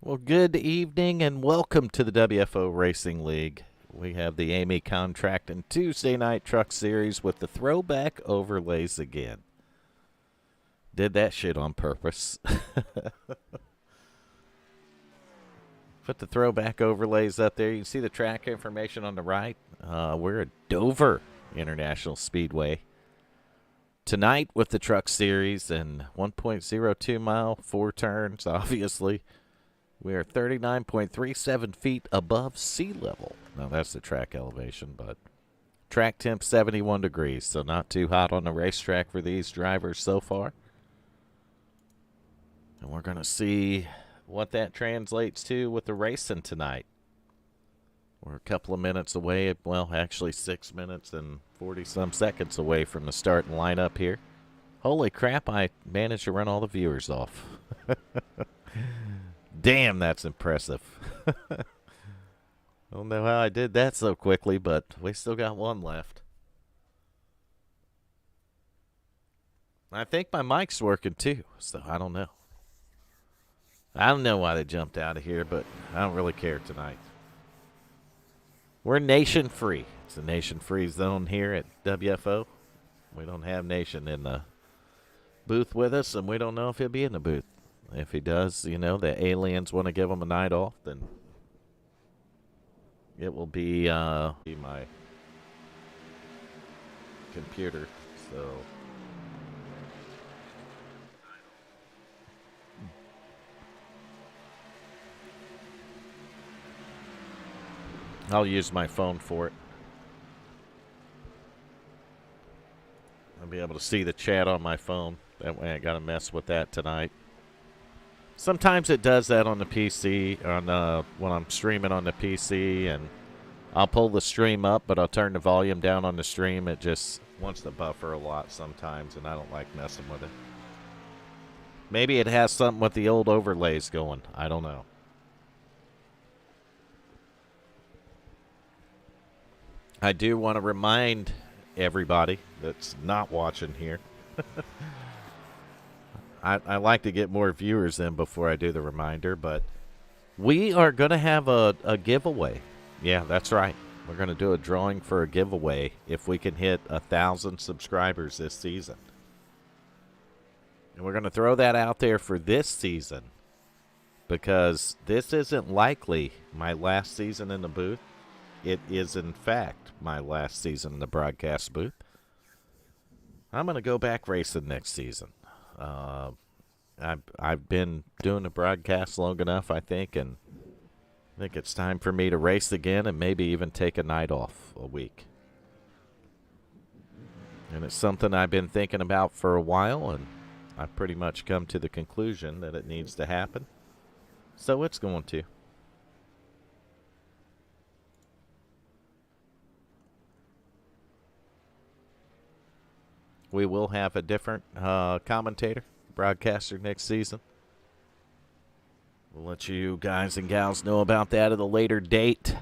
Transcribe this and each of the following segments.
Well, good evening and welcome to the WFO Racing League. We have the Amy Contract and Tuesday Night Truck Series with the throwback overlays again. Did that shit on purpose. Put the throwback overlays up there. You can see the track information on the right. We're at Dover International Speedway tonight with the Truck Series and 1.02 mile, 4 turns, obviously. We are 39.37 feet above sea level. Now, that's the track elevation, but track temp 71 degrees, so not too hot on the racetrack for these drivers so far. And we're going to see what that translates to with the racing tonight. We're a couple of minutes away, well, actually 6 minutes and 40-some seconds away from the starting lineup here. Holy crap, I managed to run all the viewers off. Damn, that's impressive. I don't know how I did that so quickly, but we still got one left. I think my mic's working too, so I don't know. I don't know why they jumped out of here, but I don't really care tonight. We're nation free. It's a nation free zone here at WFO. We don't have Nation in the booth with us, and we don't know if he'll be in the booth. If he does, you know, the aliens want to give him a night off, then it will be my computer. So I'll use my phone for it. I'll be able to see the chat on my phone. That way I got to mess with that tonight. Sometimes it does that on the PC, when I'm streaming on the PC, and I'll pull the stream up, but I'll turn the volume down on the stream. It just wants to buffer a lot sometimes, and I don't like messing with it. Maybe it has something with the old overlays going. I don't know. I do want to remind everybody that's not watching here. I like to get more viewers in before I do the reminder, but we are going to have a giveaway. Yeah, that's right. We're going to do a drawing for a giveaway if we can hit 1,000 subscribers this season. And we're going to throw that out there for this season because this isn't likely my last season in the booth. It is, in fact, my last season in the broadcast booth. I'm going to go back racing next season. I've been doing the broadcast long enough, I think, and I think it's time for me to race again and maybe even take a night off a week. And it's something I've been thinking about for a while, and I've pretty much come to the conclusion that it needs to happen. So it's going to. We will have a different commentator, broadcaster next season. We'll let you guys and gals know about that at a later date.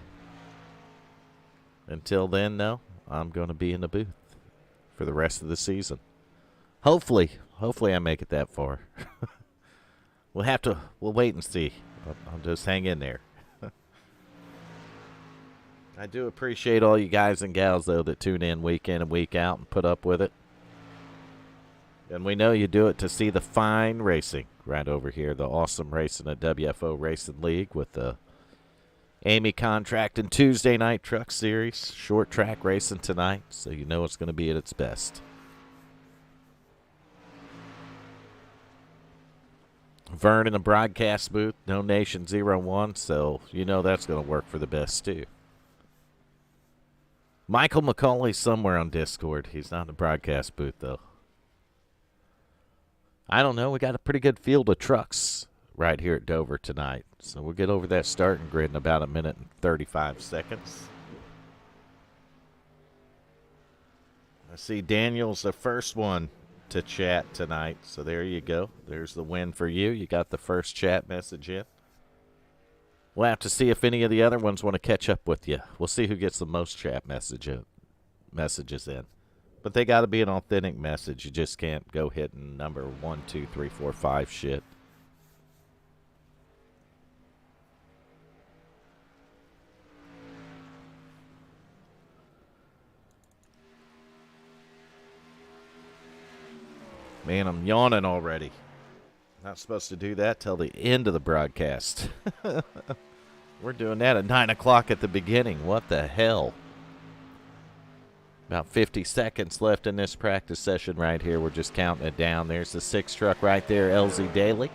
Until then, though, I'm going to be in the booth for the rest of the season. Hopefully I make it that far. We'll wait and see. I'll just hang in there. I do appreciate all you guys and gals, though, that tune in week and week out and put up with it. And we know you do it to see the fine racing right over here, the awesome racing at WFO Racing League with the Amy Contract and Tuesday Night Truck Series. Short track racing tonight, so you know it's going to be at its best. Vern in the broadcast booth, no Nation 01, so you know that's going to work for the best, too. Michael McCauley's somewhere on Discord. He's not in the broadcast booth, though. I don't know. We got a pretty good field of trucks right here at Dover tonight. So we'll get over that starting grid in about a minute and 35 seconds. I see Daniel's the first one to chat tonight. So there you go. There's the win for you. You got the first chat message in. We'll have to see if any of the other ones want to catch up with you. We'll see who gets the most chat messages in. But they got to be an authentic message. You just can't go hitting number 1, 2, 3, 4, 5 shit. Man, I'm yawning already. Not supposed to do that till the end of the broadcast. We're doing that at 9 o'clock at the beginning. What the hell? About 50 seconds left in this practice session right here. We're just counting it down. There's the 6 truck right there, LZ Daly.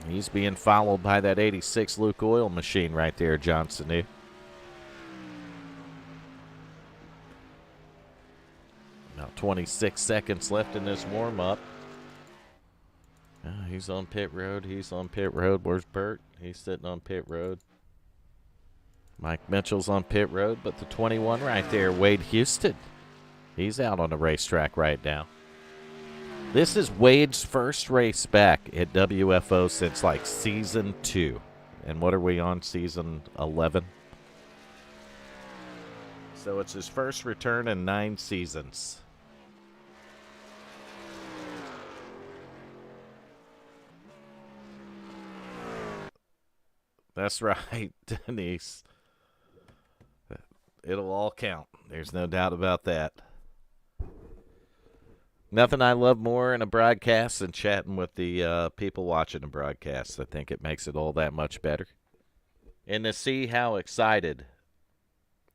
He's being followed by that 86 Luke Oil machine right there, Johnson New. About 26 seconds left in this warm-up. He's on pit road. He's on pit road. Where's Bert? He's sitting on pit road. Mike Mitchell's on pit road, but the 21 right there, Wade Houston. He's out on the racetrack right now. This is Wade's first race back at WFO since like season 2. And what are we on, season 11? So it's his first return in 9 seasons. That's right, Denise. It'll all count. There's no doubt about that. Nothing I love more in a broadcast than chatting with the people watching the broadcast. I think it makes it all that much better. And to see how excited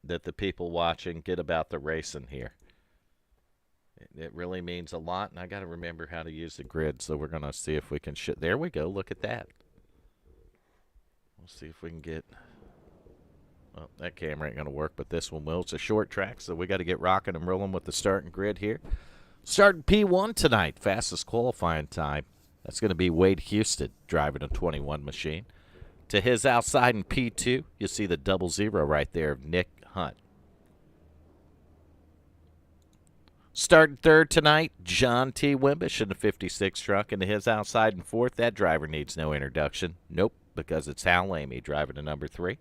that the people watching get about the racing here. It really means a lot, and I got to remember how to use the grid, so we're going to see if we can there we go. Look at that. We'll see if we can get... Well, that camera ain't going to work, but this one will. It's a short track, so we got to get rocking and rolling with the starting grid here. Starting P1 tonight, fastest qualifying time. That's going to be Wade Houston driving a 21 machine. To his outside in P2, you'll see the 00 right there of Nick Hunt. Starting third tonight, John T. Wimbish in the 56 truck. And to his outside in fourth, that driver needs no introduction. Nope, because it's Hal Lamy driving to number 3.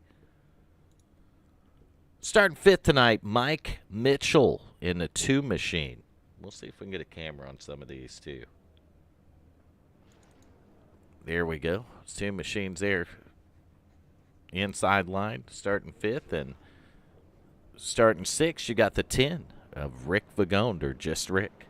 Starting fifth tonight, Mike Mitchell in the 2 machine. We'll see if we can get a camera on some of these, too. There we go. It's 2 machines there. Inside line, starting 5th. And starting 6th, you got the 10 of Rick Vagone, or just Rick.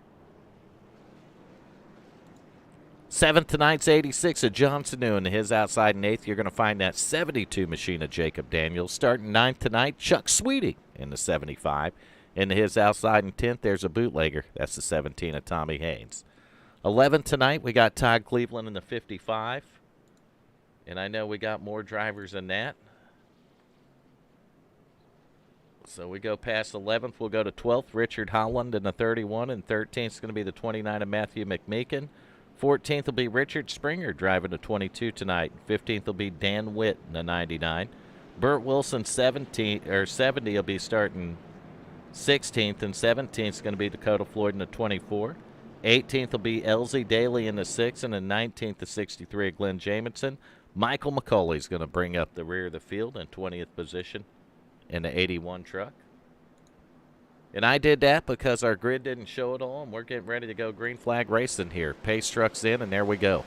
7th tonight's 86 of Johnson New, and his outside in 8th, you're going to find that 72 machine of Jacob Daniels. Starting 9th tonight, Chuck Sweeting in the 75. Into his outside in 10th, there's a bootlegger. That's the 17 of Tommy Haynes. 11th tonight, we got Todd Cleveland in the 55. And I know we got more drivers than that. So we go past 11th. We'll go to 12th, Richard Holland in the 31. And 13th is going to be the 29 of Matthew McMeekin. 14th will be Richard Springer driving the 22 tonight. 15th will be Dan Witt in the 99. Burt Wilson 70 will be starting 16th, and 17th is going to be Dakota Floyd in the 24. 18th will be LZ Daly in the 6, and then 19th the 63 of Glenn Jamison. Michael McCauley is going to bring up the rear of the field in 20th position in the 81 truck. And I did that because our grid didn't show it all, and we're getting ready to go green flag racing here. Pace truck's in, and there we go.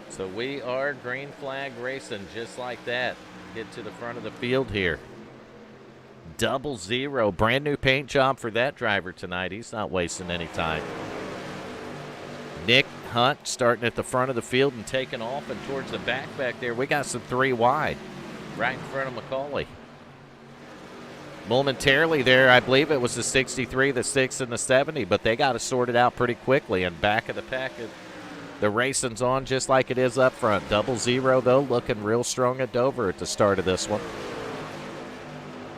So we are green flag racing just like that. Get to the front of the field here. 00, brand new paint job for that driver tonight. He's not wasting any time. Nick Hunt starting at the front of the field and taking off, and towards the back there, we got some 3 wide right in front of McCauley. Momentarily there, I believe it was the 63, the 6, and the 70, but they got it sorted out pretty quickly. And back of the pack, the racing's on just like it is up front. 00, though, looking real strong at Dover at the start of this one.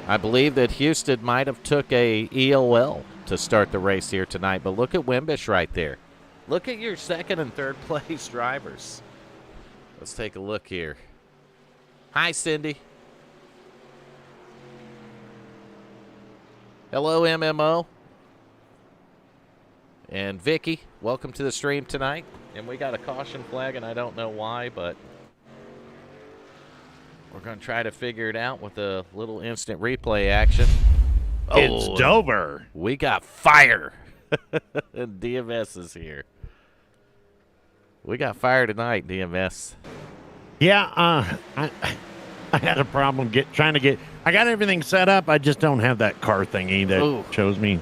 I believe that Houston might have took a EOL to start the race here tonight, but look at Wimbish right there. Look at your second and third place drivers. Let's take a look here. Hi, Cindy. Hello, MMO. And Vicky, welcome to the stream tonight. And we got a caution flag, and I don't know why, but we're going to try to figure it out with a little instant replay action. It's Dover. We got fire. And DMS is here. We got fire tonight, DMS. Yeah, I had a problem trying to get. I got everything set up. I just don't have that car thingy that Ooh. shows me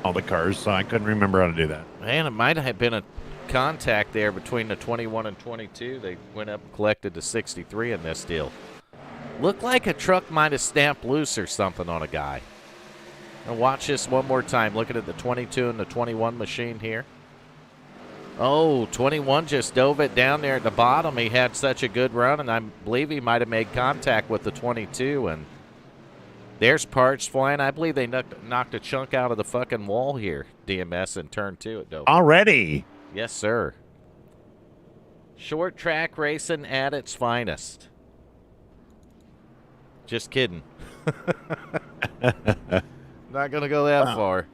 all the cars, so I couldn't remember how to do that. Man, it might have been a contact there between the 21 and 22. They went up and collected the 63 in this deal. Looked like a truck might have snapped loose or something on a guy. And watch this one more time. Looking at the 22 and the 21 machine here. Oh, 21 just dove it down there at the bottom. He had such a good run, and I believe he might have made contact with the 22. And there's parts flying. I believe they knocked a chunk out of the fucking wall here, DMS, in turn 2 at Dover. Already? Yes, sir. Short track racing at its finest. Just kidding. Not going to go that far.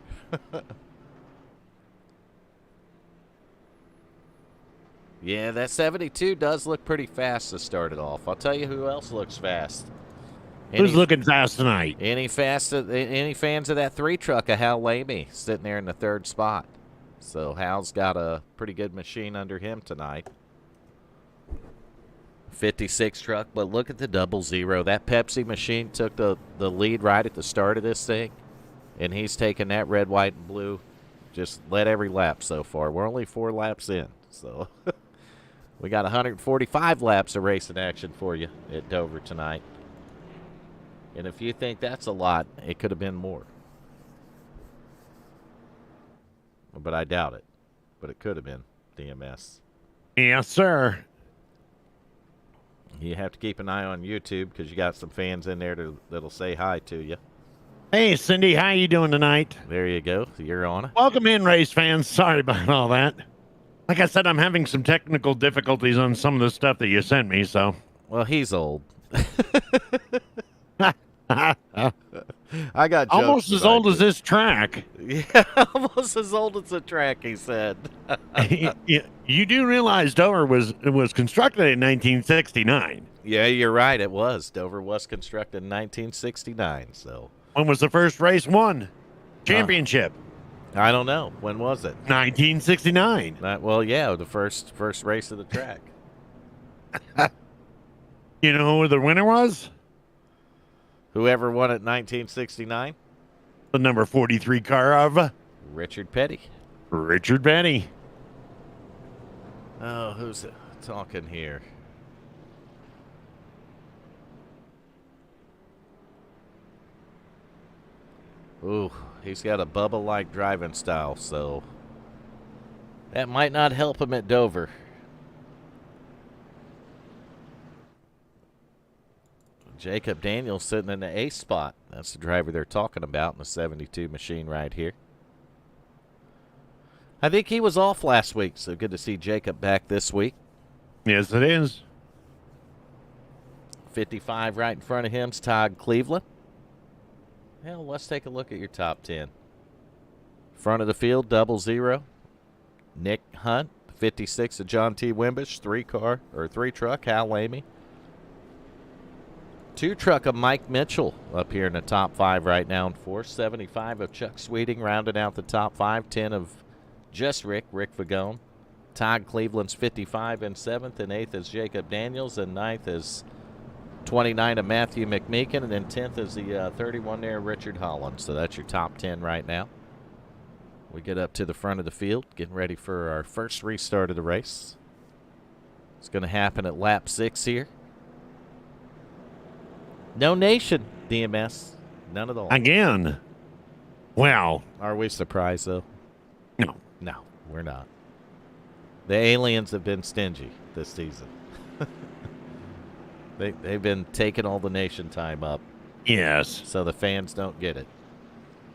Yeah, that 72 does look pretty fast to start it off. I'll tell you who else looks fast. Who's looking fast tonight? Any fans of that 3 truck of Hal Lamy sitting there in the 3rd spot. So Hal's got a pretty good machine under him tonight. 56 truck, but look at the 00. That Pepsi machine took the lead right at the start of this thing, and he's taken that red, white, and blue. Just led every lap so far. We're only 4 laps in, so we got 145 laps of racing action for you at Dover tonight. And if you think that's a lot, it could have been more. But I doubt it. But it could have been, DMS. Yes, sir. You have to keep an eye on YouTube because you got some fans in there that'll say hi to you. Hey, Cindy, how you doing tonight? There you go. You're on it. Welcome in, race fans. Sorry about all that. Like I said, I'm having some technical difficulties on some of the stuff that you sent me, so. Well, he's old. I got jokes almost as old as this track. Yeah, almost as old as the track, he said. You do realize Dover was constructed in 1969. Yeah, you're right. It was. Dover was constructed in 1969. So when was the first race won? Championship. I don't know. When was it? 1969. Well, yeah, the first race of the track. You know who the winner was? Whoever won it in 1969? The number 43 car of Richard Petty. Richard Petty. Oh, who's talking here? Ooh, he's got a Bubba-like driving style, so that might not help him at Dover. Jacob Daniels sitting in the A spot. That's the driver they're talking about in the 72 machine right here. I think he was off last week, so good to see Jacob back this week. Yes, it is. 55 right in front of him is Todd Cleveland. Well, let's take a look at your top 10. Front of the field, 00. Nick Hunt, 56 of John T. Wimbish, 3 truck, Hal Lamy. 2 truck of Mike Mitchell up here in the top 5 right now in 4th. 75 of Chuck Sweeting rounding out the top 5. 10 of just Rick Vagone. Todd Cleveland's 55 in 7th, and 8th is Jacob Daniels, and 9th is 29 of Matthew McMeekin, and then 10th is the 31 there, Richard Holland. So that's your top 10 right now. We get up to the front of the field, getting ready for our first restart of the race. It's going to happen at lap 6 here. No nation, DMS. None at all. Again. Wow. Are we surprised, though? No. No, we're not. The aliens have been stingy this season. They've been taking all the nation time up. Yes. So the fans don't get it.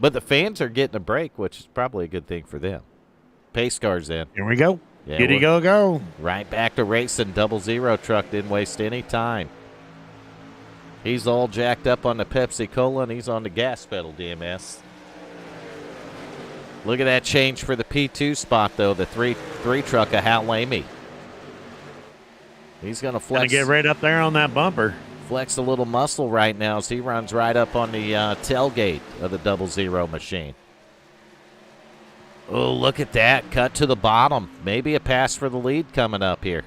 But the fans are getting a break, which is probably a good thing for them. Pace car's in. Here we go. Yeah, Giddy go. Right back to racing. 00 truck didn't waste any time. He's all jacked up on the Pepsi Cola, and he's on the gas pedal, DMS. Look at that change for the P2 spot, though. The 3 truck of Hal Lamy. He's going to flex. Gonna get right up there on that bumper. Flex a little muscle right now as he runs right up on the tailgate of the 00 machine. Oh, look at that. Cut to the bottom. Maybe a pass for the lead coming up here.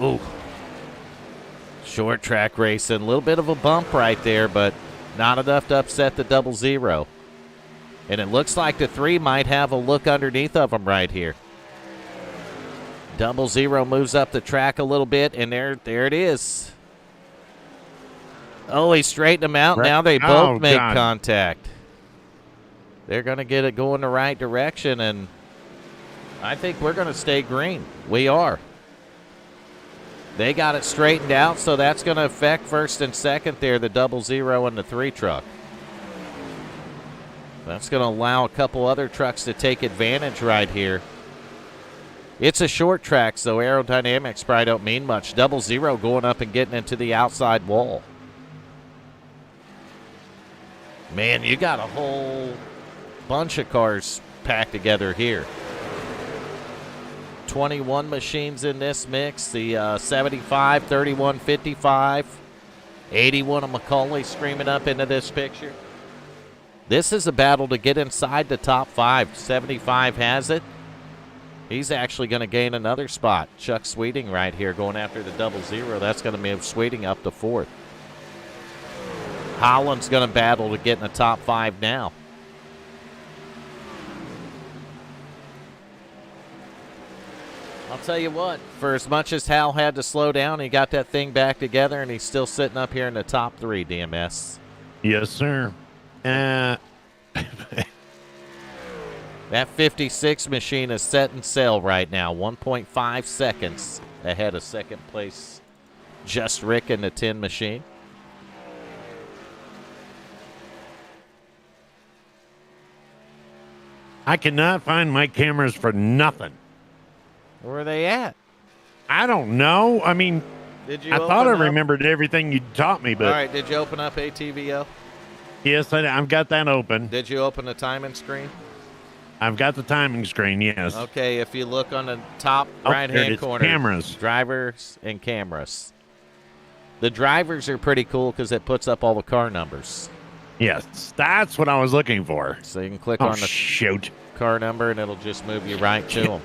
Ooh. Short track racing, a little bit of a bump right there, but not enough to upset the 00. And it looks like the 3 might have a look underneath of them right here. 00 moves up the track a little bit, and there it is. Oh, he straightened them out. Now they both make contact. They're going to get it going the right direction, and I think we're going to stay green. We are. They got it straightened out, so that's going to affect first and second there, the 00 and the 3 truck. That's going to allow a couple other trucks to take advantage right here. It's a short track, so aerodynamics probably don't mean much. 00 going up and getting into the outside wall. Man, you got a whole bunch of cars packed together here. 21 machines in this mix. The 75, 31, 55. 81 of McCauley screaming up into this picture. This is a battle to get inside the top 5. 75 has it. He's actually going to gain another spot. Chuck Sweeting right here going after the 00. That's going to move Sweeting up to 4th. Holland's going to battle to get in the top 5 now. I'll tell you what, for as much as Hal had to slow down, he got that thing back together, and he's still sitting up here in the top 3, DMS. Yes, sir. That 56 machine is set and sail right now, 1.5 seconds ahead of second place Just Rick in the 10 machine. I cannot find my cameras for nothing. Where are they at? I don't know. I mean, I thought I remembered everything you taught me, but... All right, did you open up ATVO? Yes, I've got that open. Did you open the timing screen? I've got the timing screen, yes. Okay, if you look on the top right-hand corner. Cameras. Drivers and cameras. The drivers are pretty cool because it puts up all the car numbers. Yes, that's what I was looking for. So you can click on the car number, and it'll just move you right to them.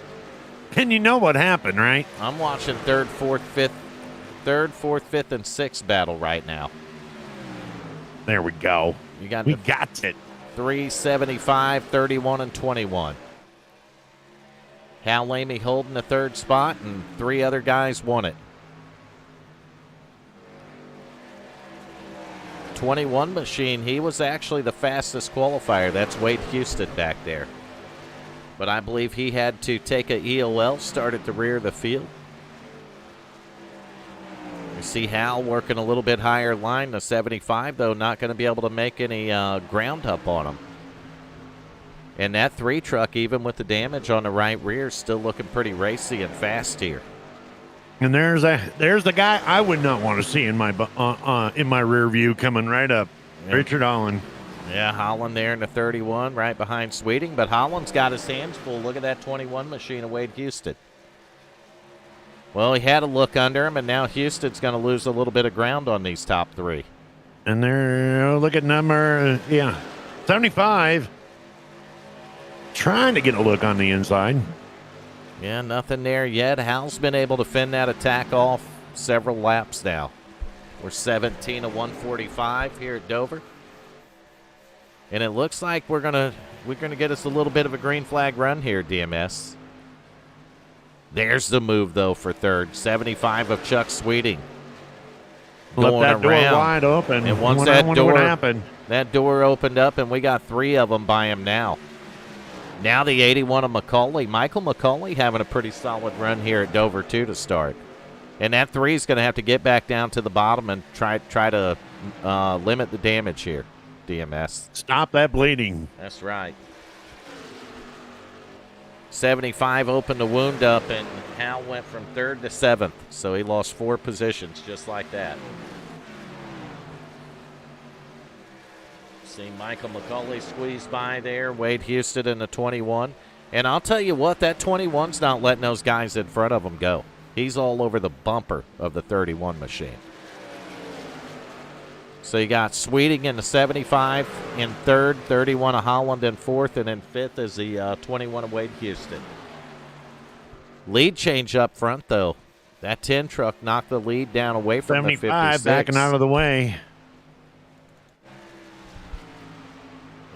And you know what happened, right? I'm watching third, fourth, fifth, and sixth battle right now. There we go. We got it. 375, 31, and 21. Hal Lamy holding the third spot, and 3 other guys won it. 21 machine, he was actually the fastest qualifier. That's Wade Houston back there. But I believe he had to take a EOL start at the rear of the field. You see Hal working a little bit higher line. The 75, though, not going to be able to make any ground up on him. And that 3 truck, even with the damage on the right rear, is still looking pretty racy and fast here. And there's the guy I would not want to see in my rear view coming right up. Yep. Richard Holland. Yeah, Holland there in the 31, right behind Sweeting. But Holland's got his hands full. Look at that 21 machine of Wade Houston. Well, he had a look under him, and now Houston's going to lose a little bit of ground on these top 3. And there, look at number, 75. Trying to get a look on the inside. Yeah, nothing there yet. Hal's been able to fend that attack off several laps now. We're 17 of 145 here at Dover. And it looks like we're gonna get us a little bit of a green flag run here, DMS. There's the move, though, for third. 75 of Chuck Sweeting. Left that door wide open. And once that door opened up, and we got 3 of them by him now. Now the 81 of McCauley. Michael McCauley having a pretty solid run here at Dover, too, to start. And that 3 is going to have to get back down to the bottom and try to limit the damage here, DMS. Stop that bleeding. That's right. 75 opened the wound up, and Hal went from 3rd to 7th. So he lost 4 positions just like that. See Michael McCauley squeeze by there. Wade Houston in the 21. And I'll tell you what, that 21's not letting those guys in front of him go. He's all over the bumper of the 31 machine. So you got Sweeting in the 75 in 3rd, 31 of Holland in 4th, and in 5th is the 21 of Wade Houston. Lead change up front, though. That 10 truck knocked the lead down away from the 75 56. backing out of the way.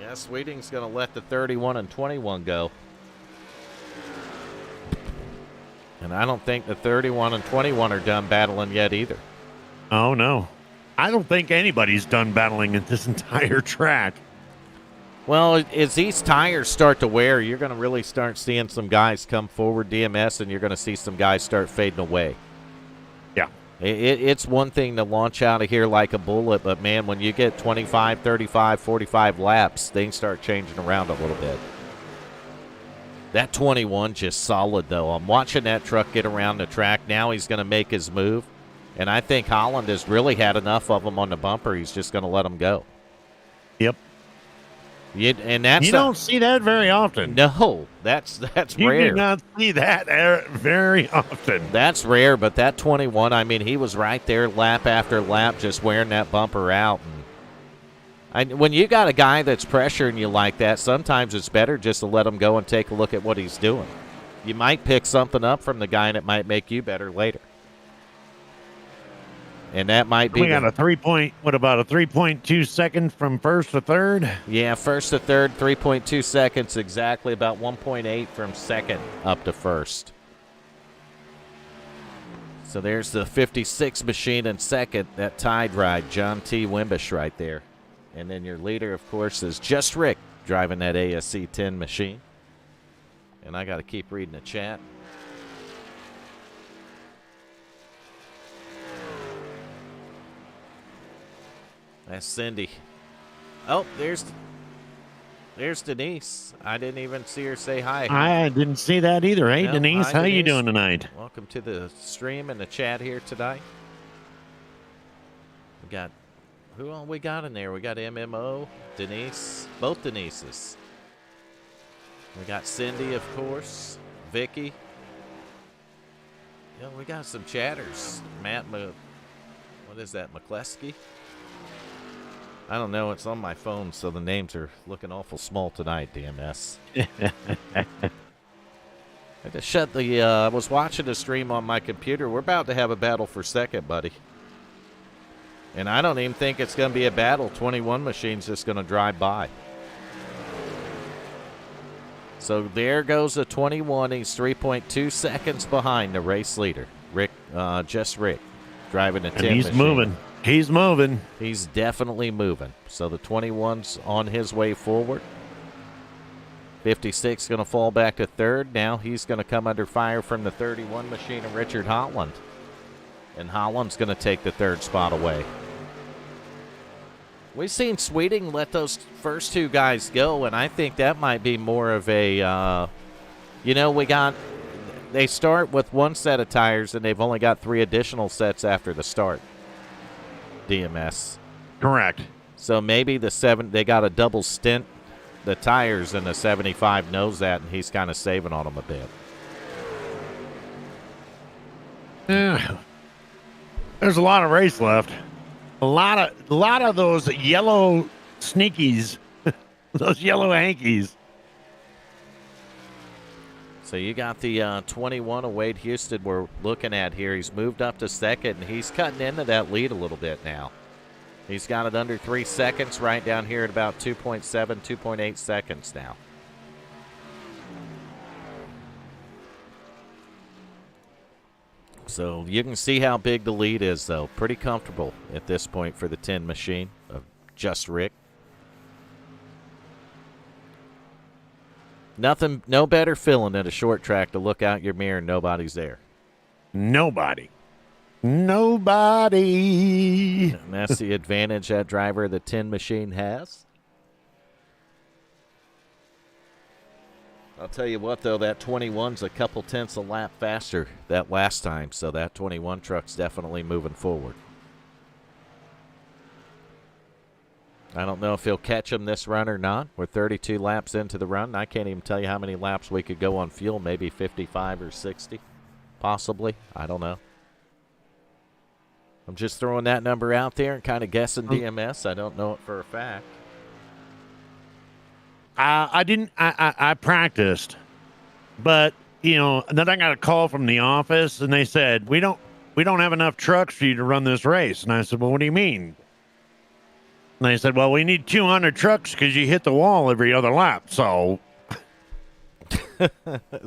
Yeah, Sweeting's going to let the 31 and 21 go. And I don't think the 31 and 21 are done battling yet either. Oh, no. I don't think anybody's done battling at this entire track. Well, as these tires start to wear, you're going to really start seeing some guys come forward, DMS, and you're going to see some guys start fading away. Yeah. It's one thing to launch out of here like a bullet, but, man, when you get 25, 35, 45 laps, things start changing around a little bit. That 21 just solid, though. I'm watching that truck get around the track. Now he's going to make his move, and I think Holland has really had enough of him on the bumper. He's just going to let him go. Yep. You don't see that very often. No, that's you rare. You do not see that very often. That's rare, but that 21, I mean, he was right there lap after lap just wearing that bumper out. And when you got a guy that's pressuring you like that, sometimes it's better just to let him go and take a look at what he's doing. You might pick something up from the guy, and it might make you better later. And that might be. We got a 3.2 second from first to third? Yeah, first to third, 3.2 seconds exactly, about 1.8 from second up to first. So there's the 56 machine in second, that tide ride, John T. Wimbish right there. And then your leader, of course, is Just Rick driving that ASC 10 machine. And I got to keep reading the chat. That's Cindy. Oh, there's Denise. I didn't even see her say hi. I didn't see that either. Hey, No, Denise, hi, how Denise. you doing tonight? Welcome to the stream and the chat here tonight. We got, who all we got in there? We got MMO, Denise, both Denises. We got Cindy, of course, Vicky. Yeah, we got some chatters. Matt, what is that, McCleskey? I don't know. It's on my phone, so the names are looking awful small tonight, DMS. I just shut the, I was watching the stream on my computer. We're about to have a battle for second, buddy. And I don't even think it's going to be a battle. 21 machine's just going to drive by. So there goes the 21. He's 3.2 seconds behind the race leader, Rick, Just Rick, driving a 10 and he's machine. moving. He's moving. He's definitely moving. So the 21's on his way forward. 56 going to fall back to third. Now he's going to come under fire from the 31 machine of Richard Holland. And Holland's going to take the third spot away. We've seen Sweeting let those first two guys go, and I think that might be more of a, they start with one set of tires, and they've only got 3 additional sets after the start. DMS. Correct. So maybe they got a double stint the tires, and the 75 knows that, and he's kind of saving on them a bit. Yeah. There's a lot of race left. A lot of those yellow sneakies, those yellow hankies. So you got the 21 of Wade Houston we're looking at here. He's moved up to second, and he's cutting into that lead a little bit now. He's got it under 3 seconds, right down here at about 2.7, 2.8 seconds now. So you can see how big the lead is, though. Pretty comfortable at this point for the 10 machine of Just Rick. No better feeling at a short track to look out your mirror and nobody's there. Nobody. And that's the advantage that driver of the 10 machine has. I'll tell you what, though, that 21's a couple tenths a lap faster that last time, so that 21 truck's definitely moving forward. I don't know if he'll catch him this run or not. We're 32 laps into the run. I can't even tell you how many laps we could go on fuel, maybe 55 or 60, possibly. I don't know. I'm just throwing that number out there and kind of guessing DMS. I don't know it for a fact. I practiced, but and then I got a call from the office, and they said we don't have enough trucks for you to run this race. And I said, well, what do you mean? And they said, well, we need 200 trucks because you hit the wall every other lap. So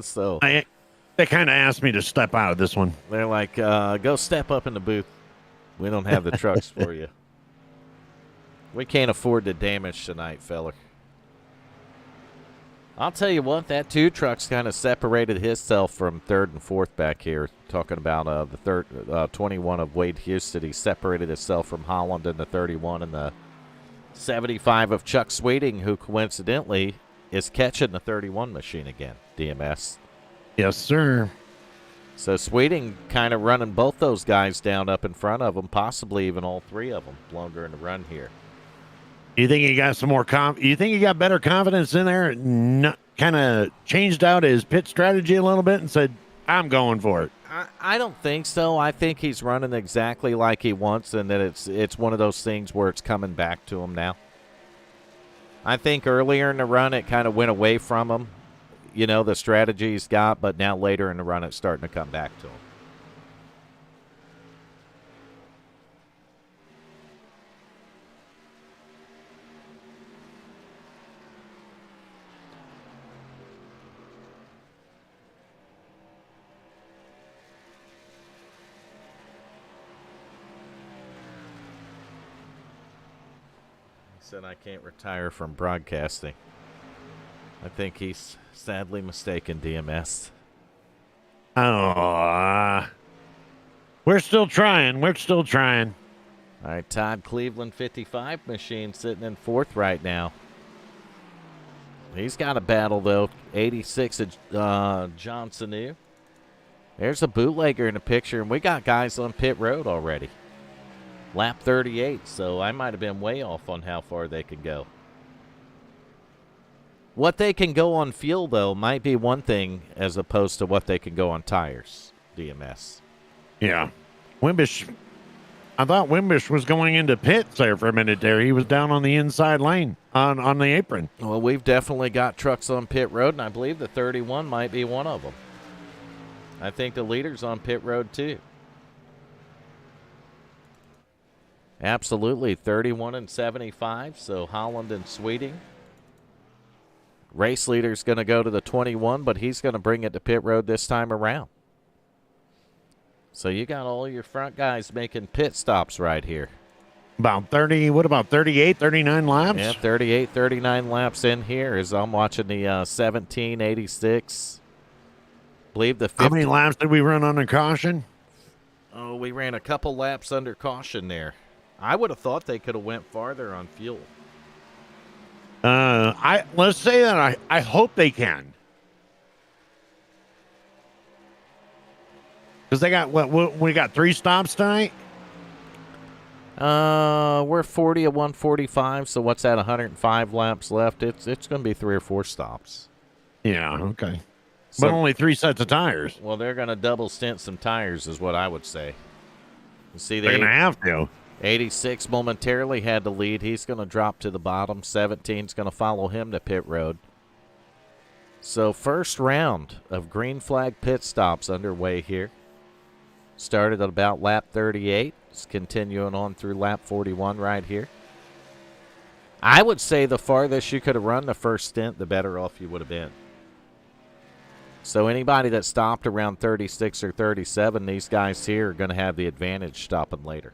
So they kind of asked me to step out of this one. they're like, go step up in the booth. We don't have the trucks for you. We can't afford the damage tonight, feller. I'll tell you what, that 2 trucks kind of separated himself from 3rd and 4th back here. Talking about the 21 of Wade Houston. He separated himself from Holland in the 31 and the 75 of Chuck Sweeting, who coincidentally is catching the 31 machine again, DMS. Yes, sir. So Sweeting kind of running both those guys down up in front of him, possibly even all 3 of them blown during the run here. You think he got some more you think he got better confidence in there? Kind of changed out his pit strategy a little bit and said, I'm going for it. I don't think so. I think he's running exactly like he wants, and that it's one of those things where it's coming back to him now. I think earlier in the run it kind of went away from him, the strategy he's got, but now later in the run it's starting to come back to him. Said I can't retire from broadcasting. I think he's sadly mistaken, DMS. Oh, we're still trying. We're still trying. All right, Todd Cleveland 55 machine sitting in 4th right now. He's got a battle, though. 86 of Johnson. There's a bootlegger in the picture, and we got guys on pit road already. Lap 38, so I might have been way off on how far they can go. What they can go on fuel, though, might be one thing as opposed to what they can go on tires, DMS. Yeah. Wimbish, I thought Wimbish was going into pits there for a minute there. He was down on the inside lane on the apron. Well, we've definitely got trucks on pit road, and I believe the 31 might be one of them. I think the leader's on pit road, too. Absolutely, 31 and 75, so Holland and Sweeting. Race leader's going to go to the 21, but he's going to bring it to pit road this time around. So you got all your front guys making pit stops right here. About 30, what about 38, 39 laps? Yeah, 38, 39 laps in here as I'm watching the 1786. Believe the 50. How many laps did we run under caution? Oh, we ran a couple laps under caution there. I would have thought they could have went farther on fuel. Let's say that I hope they can. Because they got we got 3 stops tonight. We're 40 at 145, so what's that? 105 laps left. It's going to be 3 or 4 stops. Yeah, okay. So, but only 3 sets of tires. Well, they're going to double stint some tires, is what I would say. You see, they're going to have to. 86 momentarily had the lead. He's going to drop to the bottom. 17's going to follow him to pit road. So first round of green flag pit stops underway here. Started at about lap 38. It's continuing on through lap 41 right here. I would say the farthest you could have run the first stint, the better off you would have been. So anybody that stopped around 36 or 37, these guys here are going to have the advantage stopping later.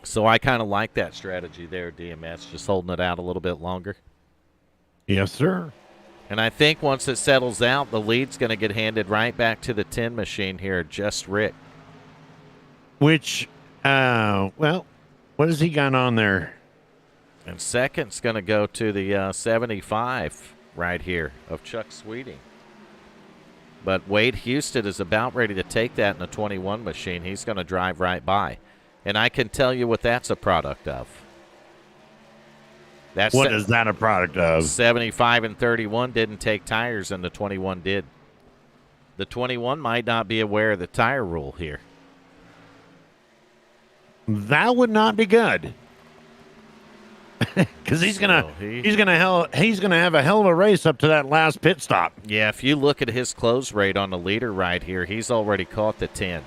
So I kind of like that strategy there, DMS, just holding it out a little bit longer. Yes, sir. And I think once it settles out, the lead's going to get handed right back to the 10 machine here, just Rick. Which, well, what has he got on there? And second's going to go to the 75 right here of Chuck Sweeting. But Wade Houston is about ready to take that in the 21 machine. He's going to drive right by. And I can tell you what that's a product of. What is that a product of? 75 and 31 didn't take tires, and the 21 did. The 21 might not be aware of the tire rule here. That would not be good. because he's So gonna have a hell of a race up to that last pit stop. Yeah, if you look at his close rate on the leader right here, he's already caught the 10.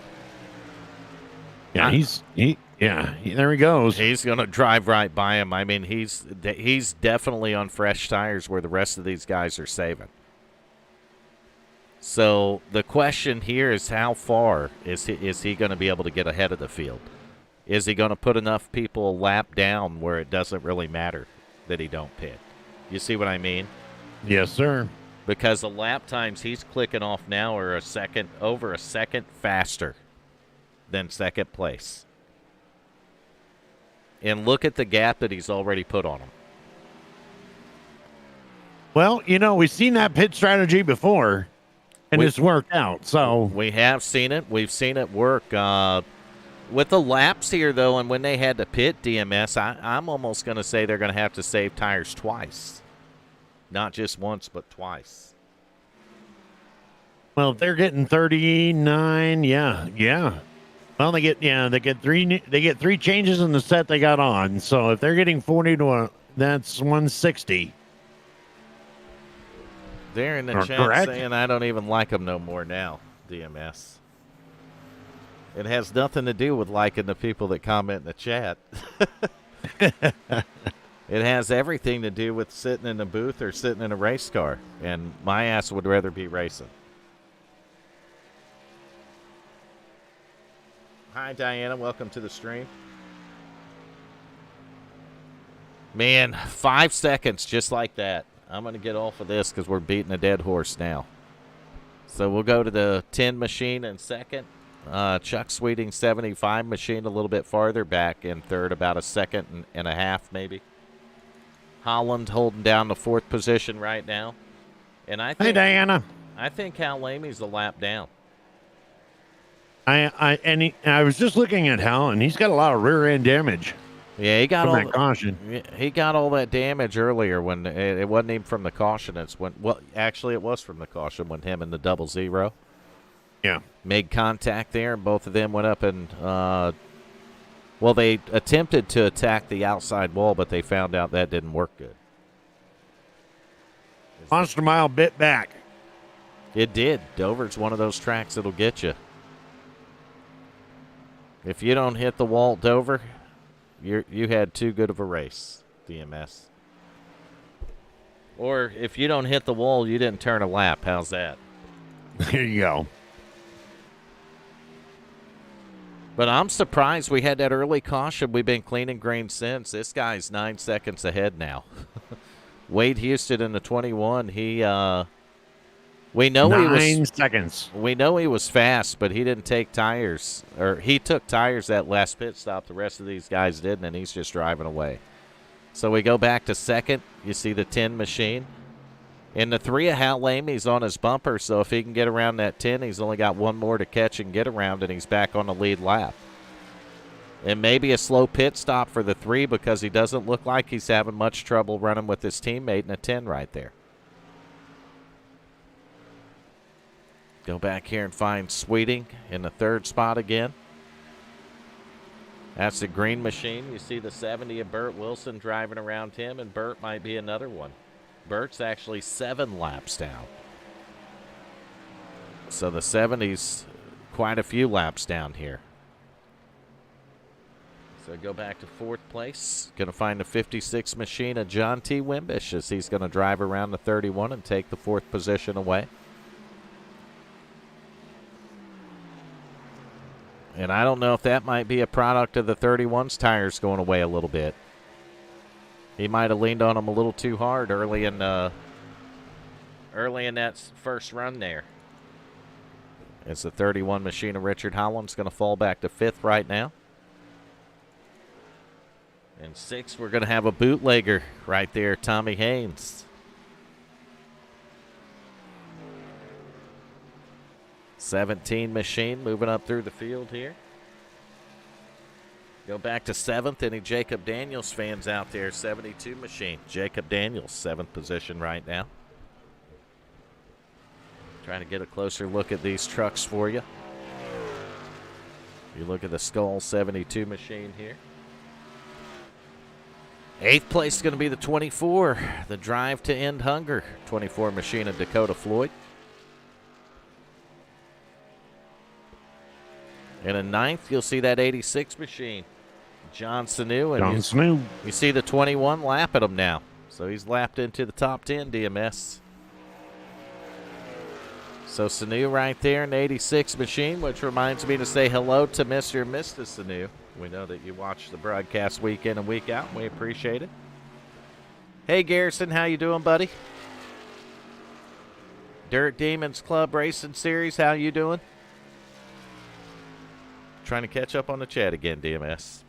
Yeah, there he goes. He's going to drive right by him. I mean, he's definitely on fresh tires where the rest of these guys are saving. So the question here is, how far is he going to be able to get ahead of the field? Is he going to put enough people a lap down where it doesn't really matter that he don't pit? You see what I mean? Yes, sir. Because the lap times he's clicking off now are over a second faster than second place. And look at the gap that he's already put on him. Well, we've seen that pit strategy before, and it's worked out. So we have seen it. We've seen it work. With the laps here, though, and when they had to pit DMS, I'm almost going to say they're going to have to save tires twice. Not just once, but twice. Well, if they're getting 39, yeah. Well, they get three changes in the set they got on. So if they're getting 40 that's 160. They're in the chat correct. saying I don't even like them no more now, DMS. It has nothing to do with liking the people that comment in the chat. It has everything to do with sitting in a booth or sitting in a race car. And my ass would rather be racing. Hi, Diana. Welcome to the stream. Man, 5 seconds just like that. I'm going to get off of this because we're beating a dead horse now. So we'll go to the 10 machine in second. Chuck Sweeting 75 machine a little bit farther back in third, about a second and a half maybe. Holland holding down the fourth position right now. And I think, hey, Diana. I think Hal Lamey's a lap down. I was just looking at Hal, and he's got a lot of rear end damage. Yeah, he got all that caution. He got all that damage earlier when it wasn't even from the caution. Actually, it was from the caution when him and the 00 made contact there, and both of them went up and they attempted to attack the outside wall, but they found out that didn't work good. Monster Mile bit back. It did. Dover's one of those tracks that'll get you. If you don't hit the wall at Dover, you had too good of a race, DMS. Or if you don't hit the wall, you didn't turn a lap. How's that? There you go. But I'm surprised we had that early caution. We've been clean and green since. This guy's 9 seconds ahead now. Wade Houston in the 21. We know 9 seconds. We know he was fast, but he didn't take tires. Or he took tires that last pit stop. The rest of these guys didn't, and he's just driving away. So we go back to second. You see the 10 machine. And the 3 of Hal Lamey's on his bumper, so if he can get around that 10, he's only got one more to catch and get around, and he's back on the lead lap. And maybe a slow pit stop for the 3 because he doesn't look like he's having much trouble running with his teammate in a 10 right there. Go back here and find Sweeting in the 3rd spot again. That's the green machine. You see the 70 of Burt Wilson driving around him, and Burt might be another one. Burt's actually 7 laps down. So the 70's quite a few laps down here. So go back to 4th place. Going to find the 56 machine of John T. Wimbish as he's going to drive around the 31 and take the 4th position away. And I don't know if that might be a product of the 31's tires going away a little bit. He might have leaned on him a little too hard early in that first run there. It's the 31 machine of Richard Holland's going to fall back to 5th right now. And 6th, we're going to have a bootlegger right there, Tommy Haynes. 17 machine moving up through the field here. Go back to 7th. Any Jacob Daniels fans out there? 72 machine. Jacob Daniels, 7th position right now. Trying to get a closer look at these trucks for you. You look at the Skull 72 machine here. 8th place is going to be the 24, the Drive to End Hunger 24 machine of Dakota Floyd. And in 9th, you'll see that 86 machine, John Sanu. And John Sanu. You see the 21 lapping him now. So he's lapped into the top 10, DMS. So Sanu right there in the 86 machine, which reminds me to say hello to Mr. and Mrs. Sanu. We know that you watch the broadcast week in and week out, and we appreciate it. Hey, Garrison, how you doing, buddy? Dirt Demons Club Racing Series, how you doing? Trying to catch up on the chat again, DMS.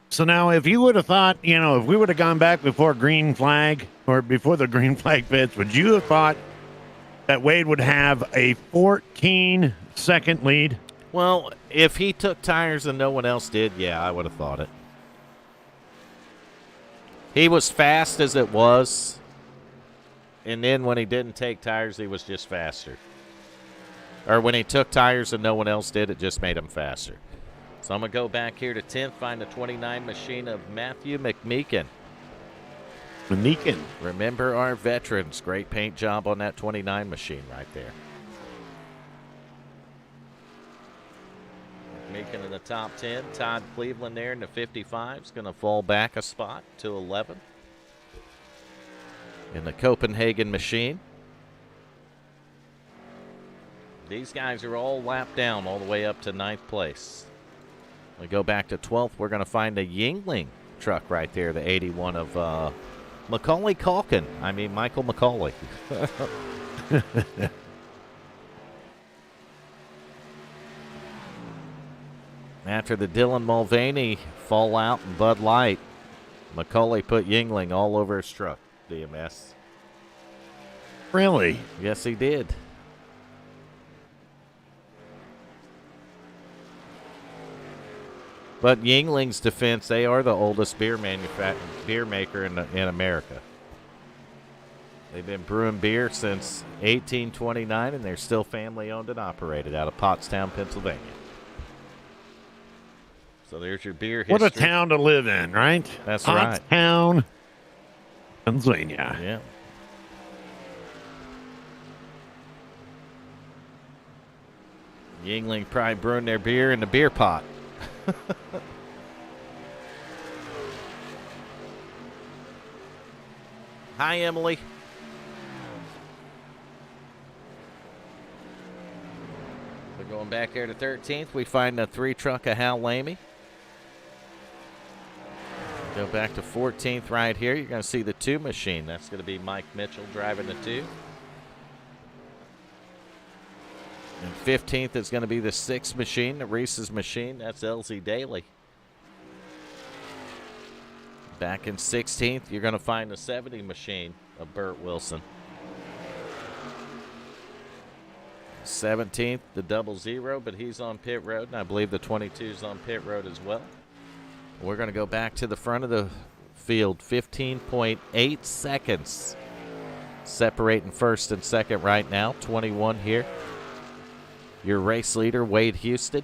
So now, if you would have thought, if we would have gone back before green flag or before the green flag pits, would you have thought that Wade would have a 14-second lead? Well, if he took tires and no one else did, yeah, I would have thought it. He was fast as it was, and then when he didn't take tires, he was just faster. Or when he took tires and no one else did, it just made him faster. So I'm going to go back here to 10th, find the 29 machine of Matthew McMeekin. Remember our veterans. Great paint job on that 29 machine right there. McMeekin in the top 10. Todd Cleveland there in the 55 is going to fall back a spot to 11. In the Copenhagen machine. These guys are all lapped down all the way up to 9th place. We go back to 12th. We're going to find a Yingling truck right there, the 81 of Macaulay Culkin. I mean, Michael Macaulay. After the Dylan Mulvaney fallout and Bud Light, Macaulay put Yingling all over his truck, DMS. Really? Yes, he did. But Yingling's defense, they are the oldest beer maker in America. They've been brewing beer since 1829, and they're still family-owned and operated out of Pottstown, Pennsylvania. So there's your beer history. What a town to live in, right? That's right. Pottstown, Pennsylvania. Yeah. Yingling probably brewing their beer in the beer pot. Hi, Emily. We're going back here to 13th. We find the 3 truck of Hal Lamy. Go back to 14th right here. You're going to see the 2 machine. That's going to be Mike Mitchell driving the 2. And 15th is going to be the 6 machine, the Reese's machine. That's LZ Daly. Back in 16th, you're going to find the 70 machine of Burt Wilson. 17th, the 00, but he's on pit road, and I believe the 22 is on pit road as well. We're going to go back to the front of the field, 15.8 seconds. Separating first and second right now, 21 here. Your race leader, Wade Houston,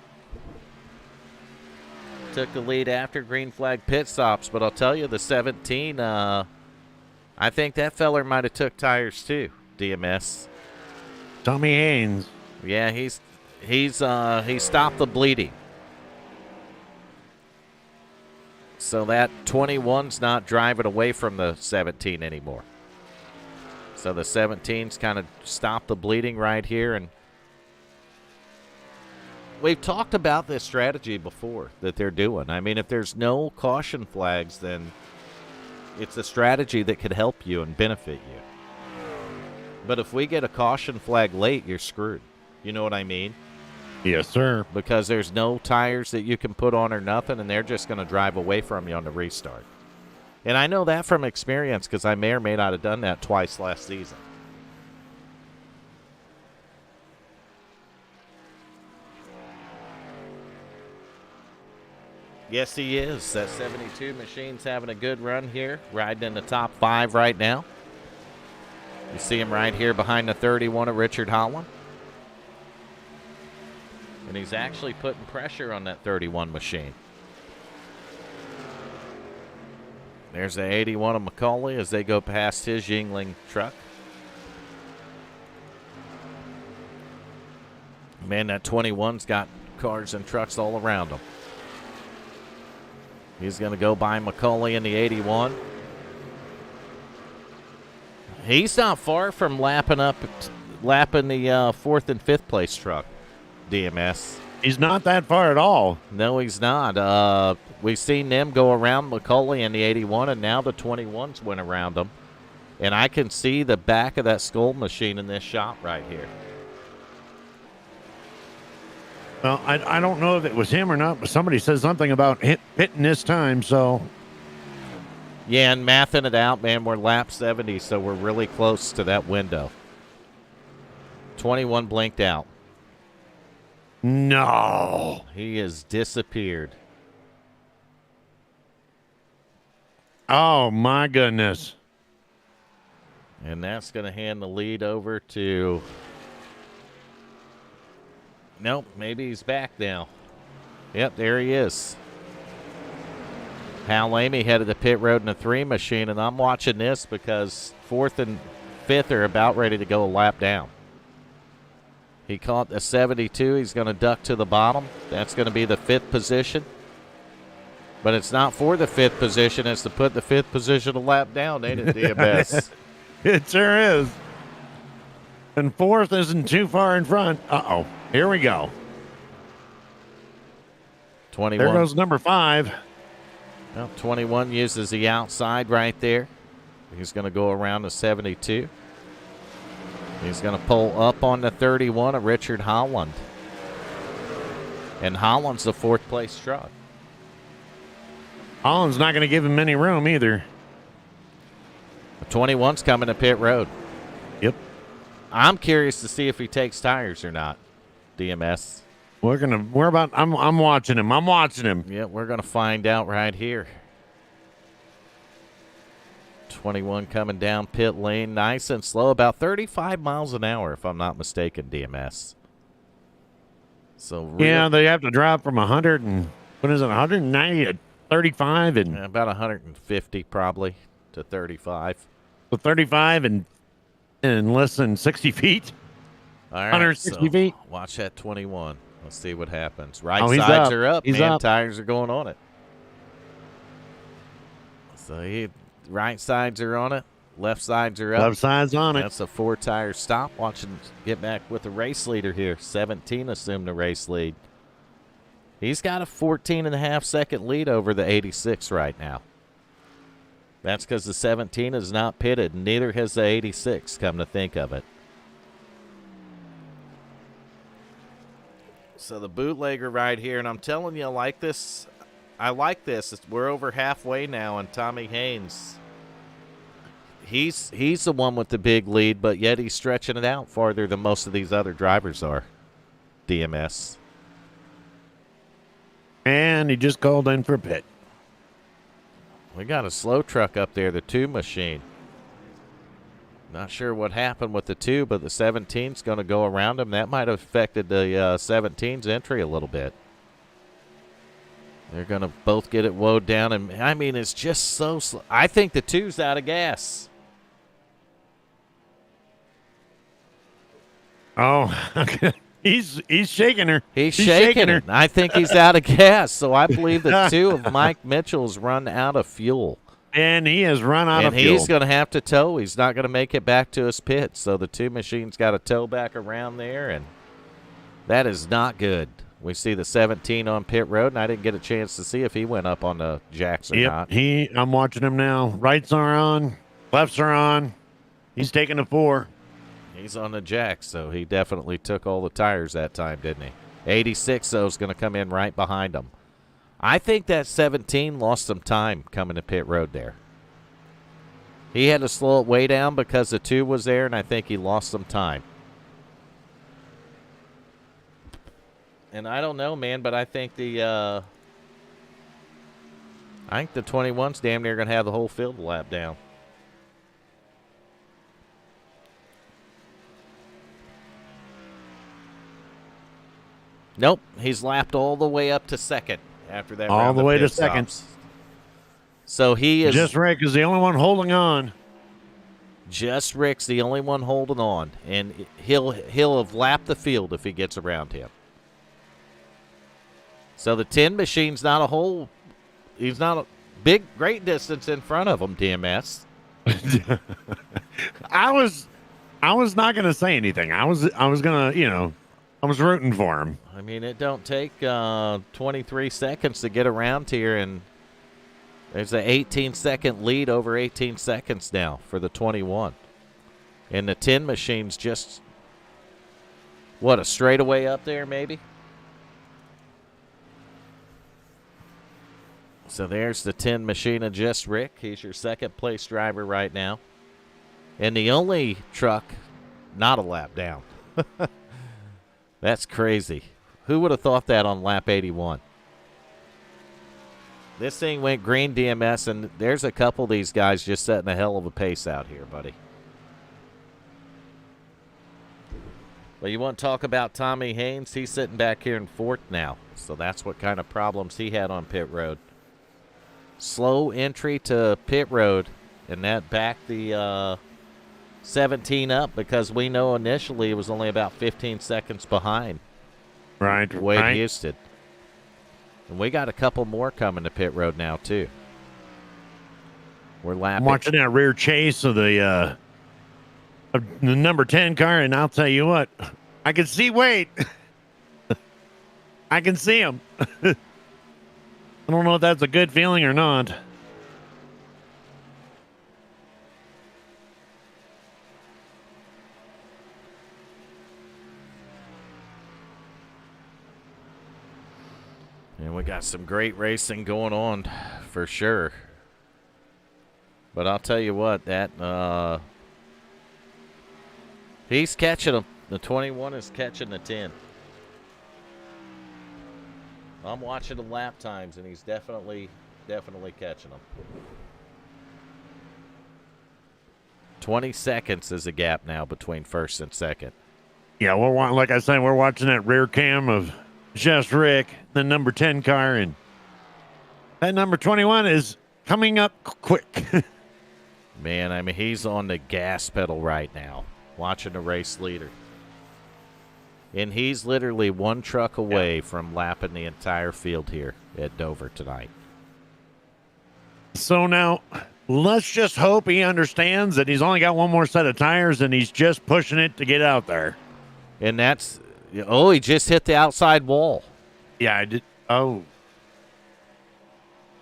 took the lead after green flag pit stops. But I'll tell you, the 17, I think that feller might have took tires too, DMS. Tommy Haynes. Yeah, he stopped the bleeding. So that 21's not driving away from the 17 anymore. So the 17's kind of stopped the bleeding right here, and we've talked about this strategy before that they're doing. I mean, if there's no caution flags, then it's a strategy that could help you and benefit you. But if we get a caution flag late, you're screwed. You know what I mean? Yes, sir. Because there's no tires that you can put on or nothing, and they're just going to drive away from you on the restart. And I know that from experience because I may or may not have done that twice last season. Yes, he is. That 72 machine's having a good run here, riding in the top 5 right now. You see him right here behind the 31 of Richard Holland. And he's actually putting pressure on that 31 machine. There's the 81 of McCauley as they go past his Yingling truck. Man, that 21's got cars and trucks all around him. He's going to go by McCauley in the 81. He's not far from lapping the fourth and fifth place truck, DMS. He's not that far at all. No, he's not. We've seen them go around McCauley in the 81, and now the 21s went around them. And I can see the back of that skull machine in this shot right here. Well, I don't know if it was him or not, but somebody said something about hitting this time, so. Yeah, and mathing it out, man, we're lap 70, so we're really close to that window. 21 blinked out. No. He has disappeared. Oh, my goodness. And that's going to hand the lead over to... Nope, maybe he's back now. Yep, there he is. Hal Lamy headed the pit road in a 3 machine, and I'm watching this because fourth and fifth are about ready to go a lap down. He caught the 72. He's going to duck to the bottom. That's going to be the 5th position. But it's not for the 5th position. It's to put the 5th position a lap down, ain't it, DMS? It sure is. And 4th isn't too far in front. Uh-oh. Here we go. 21. There goes number 5. Well, 21 uses the outside right there. He's going to go around the 72. He's going to pull up on the 31 of Richard Holland. And Holland's the 4th place truck. Holland's not going to give him any room either. The 21's coming to pit road. Yep. I'm curious to see if he takes tires or not, DMS. I'm watching him. I'm watching him. Yeah, we're going to find out right here. 21 coming down pit lane, nice and slow, about 35 miles an hour, if I'm not mistaken, DMS. So yeah, they have to drop from 190 to 35 and about 150 probably to 35. So 35 and less than 60 feet. All right, 160 feet. Watch that 21. Let's see what happens. Right he's sides up. are up. He's man. up. Tires are going on it. So right sides are on it. Left sides are up. Left side's on it. That's a 4-tire stop. Watch him get back with the race leader here. 17 assumed the race lead. He's got a 14.5-second lead over the 86 right now. That's because the 17 is not pitted. Neither has the 86, come to think of it. So the bootlegger right here, and I'm telling you, I like this. We're over halfway now, and Tommy Haynes, he's the one with the big lead, but yet he's stretching it out farther than most of these other drivers are, DMS. And he just called in for a pit. We got a slow truck up there, the 2 machine. Not sure what happened with the 2, but the 17's going to go around him. That might have affected the 17's entry a little bit. They're going to both get it woed down. And I mean, it's just so slow. I think the 2's out of gas. Oh, okay. He's shaking her. He's shaking her. I think he's out of gas. So I believe the 2 of Mike Mitchell's run out of fuel. And he has run out of fuel. And he's going to have to tow. He's not going to make it back to his pit. So the 2 machine's got to tow back around there, and that is not good. We see the 17 on pit road, and I didn't get a chance to see if he went up on the jacks or not. I'm watching him now. Rights are on. Lefts are on. He's taking the 4. He's on the jacks, so he definitely took all the tires that time, didn't he? 86, though, is going to come in right behind him. I think that 17 lost some time coming to pit road there. He had to slow it way down because the 2 was there, and I think he lost some time. And I don't know, man, but I think the 21's damn near going to have the whole field lap down. Nope, he's lapped all the way up to second after that. All round the of way to pit second. stops. So he is Just Rick is the only one holding on. Just Rick's the only one holding on, and he'll have lapped the field if he gets around him. So the 10 machine's not a whole. He's not a great distance in front of him. DMS. I was not gonna say anything. I was gonna, I was rooting for him. I mean, it don't take 23 seconds to get around here, and there's an 18-second lead over 18 seconds now for the 21. And the 10 machine's just, a straightaway up there maybe? So there's the 10 machine of Just Rick. He's your second-place driver right now. And the only truck not a lap down. That's crazy. Who would have thought that on lap 81? This thing went green, DMS, and there's a couple of these guys just setting a hell of a pace out here, buddy. Well, you want to talk about Tommy Haynes? He's sitting back here in fourth now, so that's what kind of problems he had on pit road. Slow entry to pit road, and that backed the 17 up because we know initially it was only about 15 seconds behind. Right. Wade Houston. And we got a couple more coming to pit road now, too. We're lapping. I'm watching that rear chase of the number 10 car, and I'll tell you what, I can see Wade. I can see him. I don't know if that's a good feeling or not. And we got some great racing going on for sure. But I'll tell you what, that he's catching them. The 21 is catching the 10. I'm watching the lap times, and he's definitely catching them. 20 seconds is a gap now between first and second. Yeah, like I said, we're watching that rear cam of Just Rick, the number 10 car, and that number 21 is coming up quick. Man, I mean, he's on the gas pedal right now, watching the race leader. And he's literally one truck away from lapping the entire field here at Dover tonight. So now, let's just hope he understands that he's only got one more set of tires and he's just pushing it to get out there. And that's, he just hit the outside wall. Yeah, I did. Oh.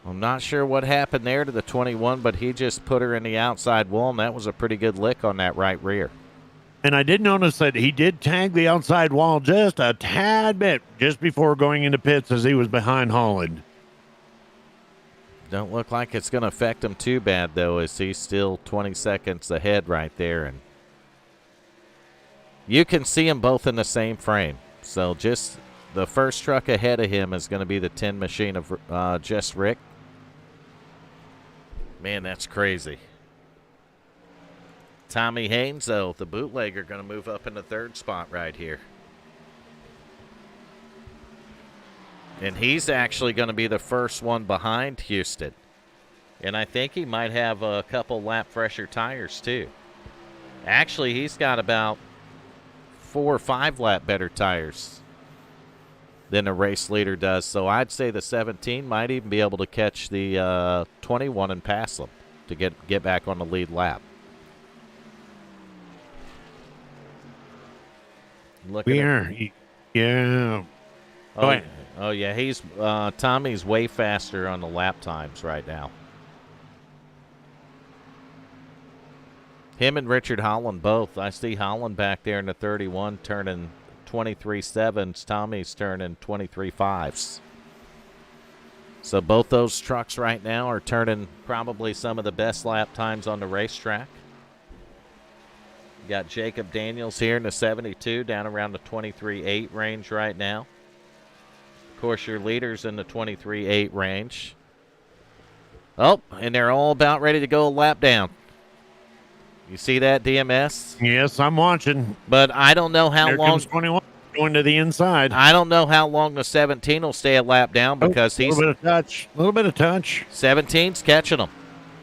I'm not sure what happened there to the 21, but he just put her in the outside wall, and that was a pretty good lick on that right rear. And I did notice that he did tag the outside wall just a tad bit just before going into pits as he was behind Holland. Don't look like it's going to affect him too bad, though, as he's still 20 seconds ahead right there. And you can see them both in the same frame. So just the first truck ahead of him is going to be the 10 machine of Just Rick. Man, that's crazy. Tommy Haynes, though, the bootlegger, going to move up in the third spot right here. And he's actually going to be the first one behind Houston. And I think he might have a couple lap fresher tires, too. Actually, he's got about 4 or 5 lap better tires than the race leader does. So I'd say the 17 might even be able to catch the 21 and pass them to get back on the lead lap. Yeah. Oh yeah, he's Tommy's way faster on the lap times right now. Him and Richard Holland both. I see Holland back there in the 31 turning 23.7s. Tommy's turning 23.5s. So both those trucks right now are turning probably some of the best lap times on the racetrack. Got Jacob Daniels here in the 72, down around the 23.8 range right now. Of course, your leader's in the 23.8 range. Oh, and they're all about ready to go a lap down. You see that, DMS? Yes, I'm watching. But I don't know how Here long. comes 21. going to the inside. I don't know how long the 17 will stay a lap down because a he's little bit of touch. 17's catching him.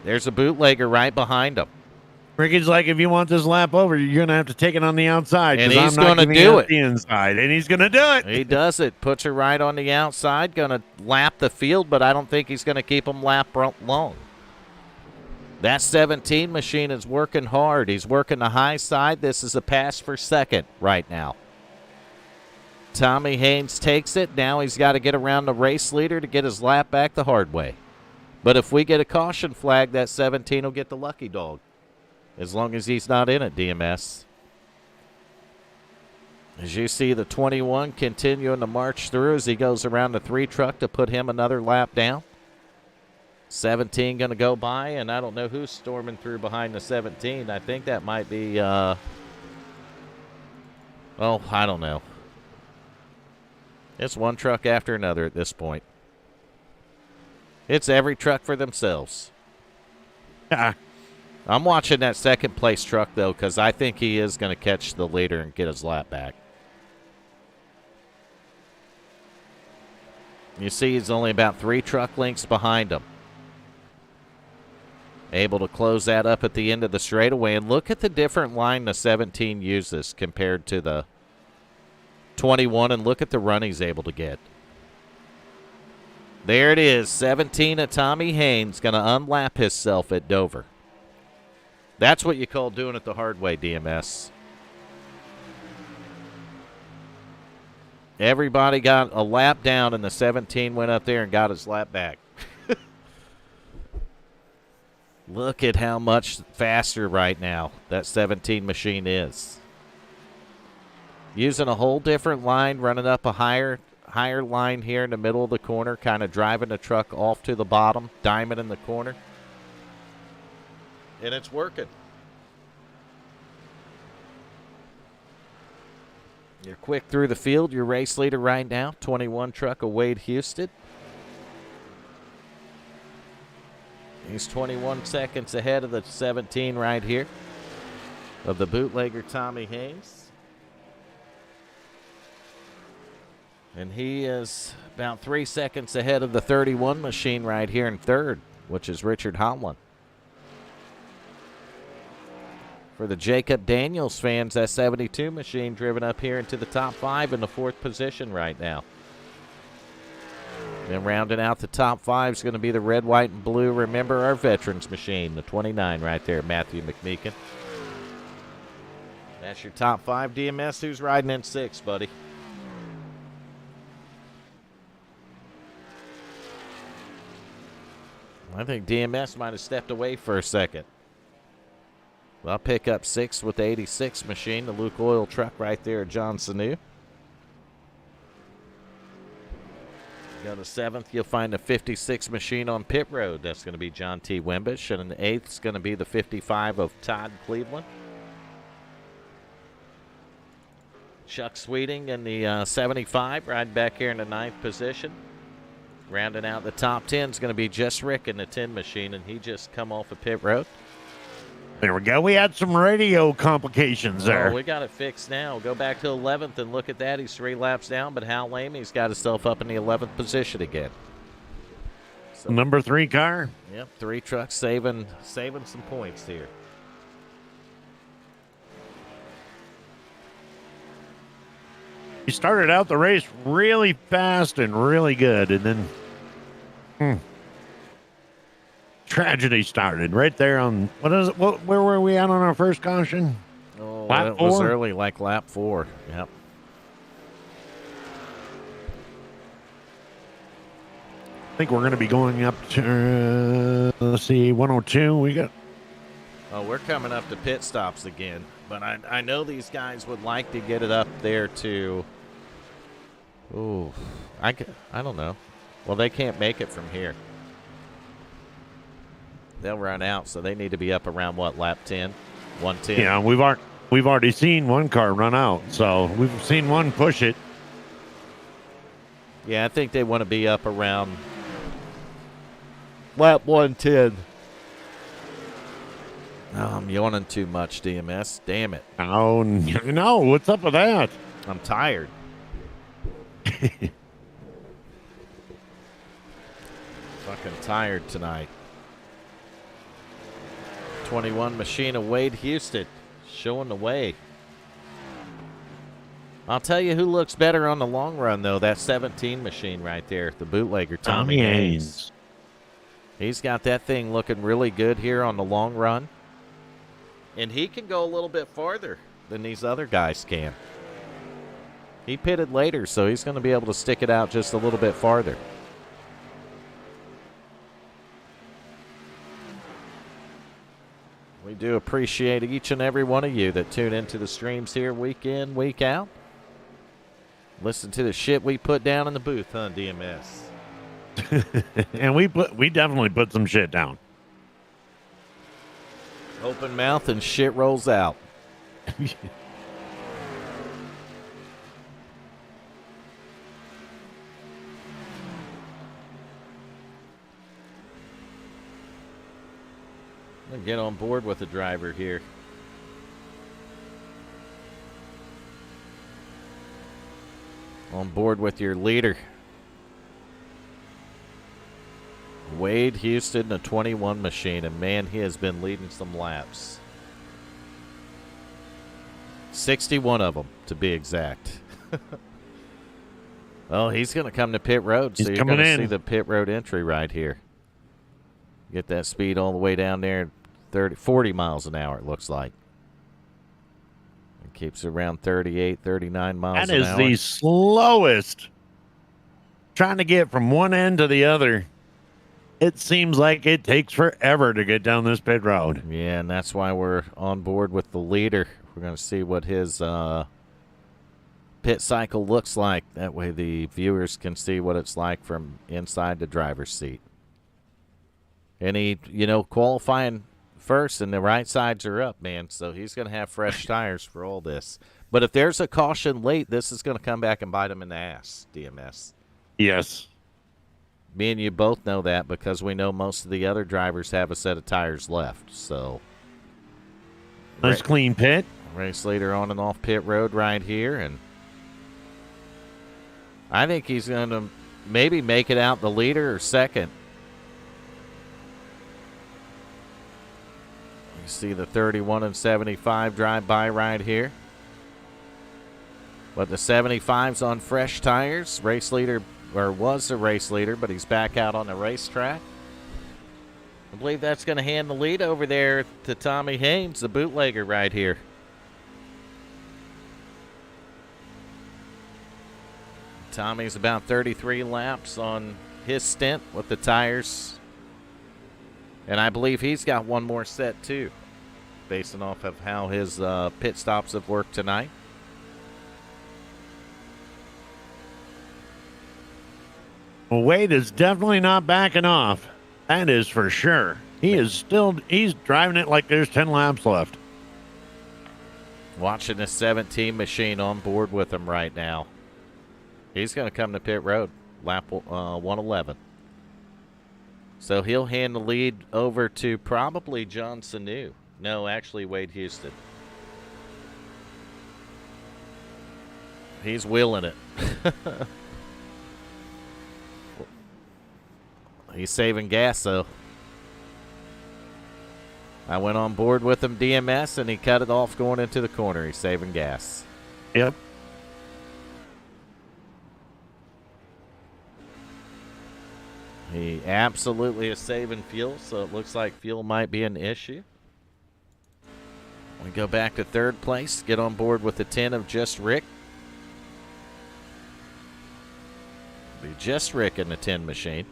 There's a bootlegger right behind him. Ricky's like, if you want this lap over, you're going to have to take it on the outside. And because he's I'm not gonna giving do you it. the inside, and he's going to do it. He does it. Puts her right on the outside. Going to lap the field, but I don't think he's going to keep him lap long. That 17 machine is working hard. He's working the high side. This is a pass for second right now. Tommy Haynes takes it. Now he's got to get around the race leader to get his lap back the hard way. But if we get a caution flag, that 17 will get the lucky dog. As long as he's not in it, DMS. As you see the 21 continuing to march through as he goes around the 3 truck to put him another lap down. 17 going to go by, and I don't know who's storming through behind the 17. I think that might be, I don't know. It's one truck after another at this point. It's every truck for themselves. I'm watching that second place truck, though, because I think he is going to catch the leader and get his lap back. You see he's only about 3 truck lengths behind him. Able to close that up at the end of the straightaway. And look at the different line the 17 uses compared to the 21, and look at the run he's able to get. There it is, 17 of Tommy Haynes going to unlap himself at Dover. That's what you call doing it the hard way, DMS. Everybody got a lap down, and the 17 went up there and got his lap back. Look at how much faster right now that 17 machine is. Using a whole different line, running up a higher line here in the middle of the corner, kind of driving the truck off to the bottom, diamond in the corner. And it's working. You're quick through the field. Your race leader right now, 21 truck of Wade Houston. He's 21 seconds ahead of the 17 right here of the bootlegger Tommy Haynes. And he is about 3 seconds ahead of the 31 machine right here in third, which is Richard Holland. For the Jacob Daniels fans, that 72 machine driven up here into the top 5 in the 4th position right now. Then rounding out the top 5 is going to be the red, white, and blue. Remember our veterans machine, the 29 right there, Matthew McMeekin. That's your top 5. DMS, who's riding in 6, buddy? I think DMS might have stepped away for a second. Well, I'll pick up 6 with the 86 machine, the Luke Oil truck right there, John Sanu. Go to 7th, you'll find the 56 machine on pit road. That's going to be John T. Wimbish. And in the 8th is going to be the 55 of Todd Cleveland. Chuck Sweeting in the 75, right back here in the 9th position. Rounding out the top 10 is going to be Jess Rick in the 10 machine, and he just come off of pit road. There we go. We had some radio complications there. Oh, we got it fixed now. Go back to 11th and look at that. He's 3 laps down, but Hal Lamey's got himself up in the 11th position again. So, number 3 car. Yep, 3 trucks saving some points here. He started out the race really fast and really good, and then tragedy started right there on where were we at on our first caution? Oh, lap it was 4? early, like lap 4. Yep. I think we're going to be going up to let's see, 102. We got. Oh, we're coming up to pit stops again, but I know these guys would like to get it up there to. Ooh, I don't know. Well, they can't make it from here. They'll run out, so they need to be up around what, lap 10, 110. Yeah, we've already seen one car run out, so we've seen one push it. Yeah, I think they want to be up around lap 110. Oh, I'm yawning too much, DMS. Damn it. Oh no! What's up with that? I'm tired. Fucking tired tonight. 21 machine of Wade Houston showing the way. I'll tell you who looks better on the long run, though. That 17 machine right there, the bootlegger Tommy Haynes. He's got that thing looking really good here on the long run. And he can go a little bit farther than these other guys can. He pitted later, so he's going to be able to stick it out just a little bit farther. We do appreciate each and every one of you that tune into the streams here week in, week out. Listen to the shit we put down in the booth, huh, DMS? And we definitely put some shit down. Open mouth and shit rolls out. I'm going to get on board with the driver here. On board with your leader. Wade Houston, a 21 machine, and man, he has been leading some laps. 61 of them, to be exact. Oh, he's going to come to pit road, so you're going to see the pit road entry right here. Get that speed all the way down there, 40 miles an hour, it looks like. It keeps it around 38, 39 miles an hour. That is the slowest. Trying to get from one end to the other. It seems like it takes forever to get down this pit road. Yeah, and that's why we're on board with the leader. We're going to see what his pit cycle looks like. That way the viewers can see what it's like from inside the driver's seat. And he, qualifying first, and the right sides are up, man. So he's going to have fresh tires for all this. But if there's a caution late, this is going to come back and bite him in the ass, DMS. Yes. Me and you both know that because we know most of the other drivers have a set of tires left. So nice clean pit. Race leader on and off pit road right here. And I think he's going to maybe make it out the leader or second. You see the 31 and 75 drive by right here. But the 75's on fresh tires. Race leader, or was the race leader, but he's back out on the racetrack. I believe that's going to hand the lead over there to Tommy Haynes, the bootlegger right here. Tommy's about 33 laps on his stint with the tires. And I believe he's got one more set too, based off of how his pit stops have worked tonight. Well, Wade is definitely not backing off. That is for sure. He's driving it like there's 10 laps left. Watching the 17 machine on board with him right now. He's going to come to pit road, lap 111. So he'll hand the lead over to probably John Sanu. No, actually Wade Houston. He's wheeling it. He's saving gas, though. I went on board with him, DMS, and he cut it off going into the corner. He's saving gas. Yep. He absolutely is saving fuel, so it looks like fuel might be an issue. We go back to third place, get on board with the 10 of Just Rick. Be Just Rick in the 10 machine.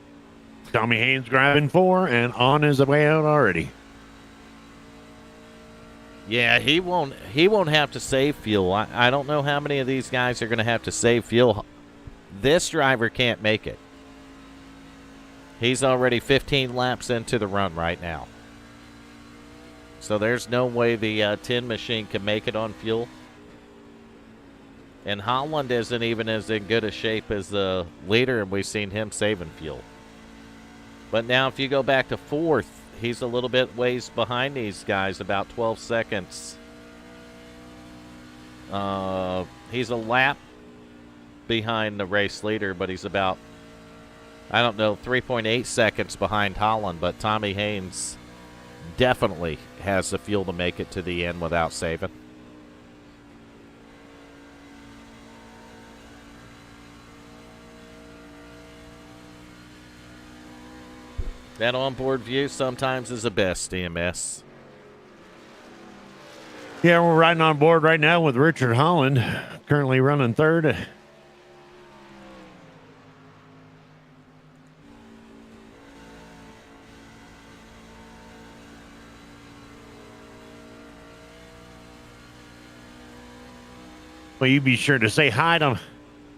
Tommy Haynes grabbing 4 and on his way out already. Yeah, he won't have to save fuel. I don't know how many of these guys are going to have to save fuel. This driver can't make it. He's already 15 laps into the run right now. So there's no way the 10 machine can make it on fuel. And Holland isn't even as in good a shape as the leader, and we've seen him saving fuel. But now if you go back to fourth, he's a little bit ways behind these guys, about 12 seconds. He's a lap behind the race leader, but he's about, I don't know, 3.8 seconds behind Holland. But Tommy Haynes definitely has the fuel to make it to the end without saving. That onboard view sometimes is the best, EMS. Yeah, we're riding on board right now with Richard Holland, currently running third. Well, you be sure to say hi to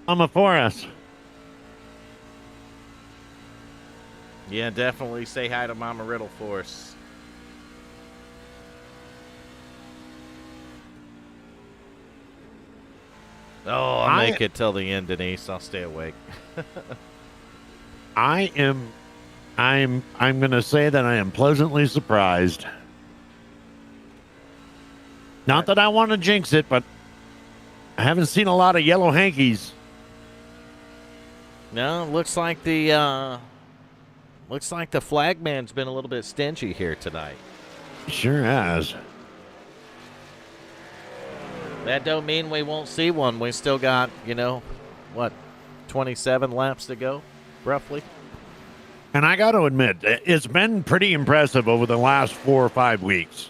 Mama for us. Yeah, definitely say hi to Mama Riddle for us. Oh, I'll make it till the end, Denise. I'll stay awake. I'm gonna say that I am pleasantly surprised. Not that I want to jinx it, but I haven't seen a lot of yellow hankies. No, looks like the flagman's been a little bit stingy here tonight. Sure has. That don't mean we won't see one. We still got, 27 laps to go, roughly. And I got to admit, it's been pretty impressive over the last 4 or 5 weeks.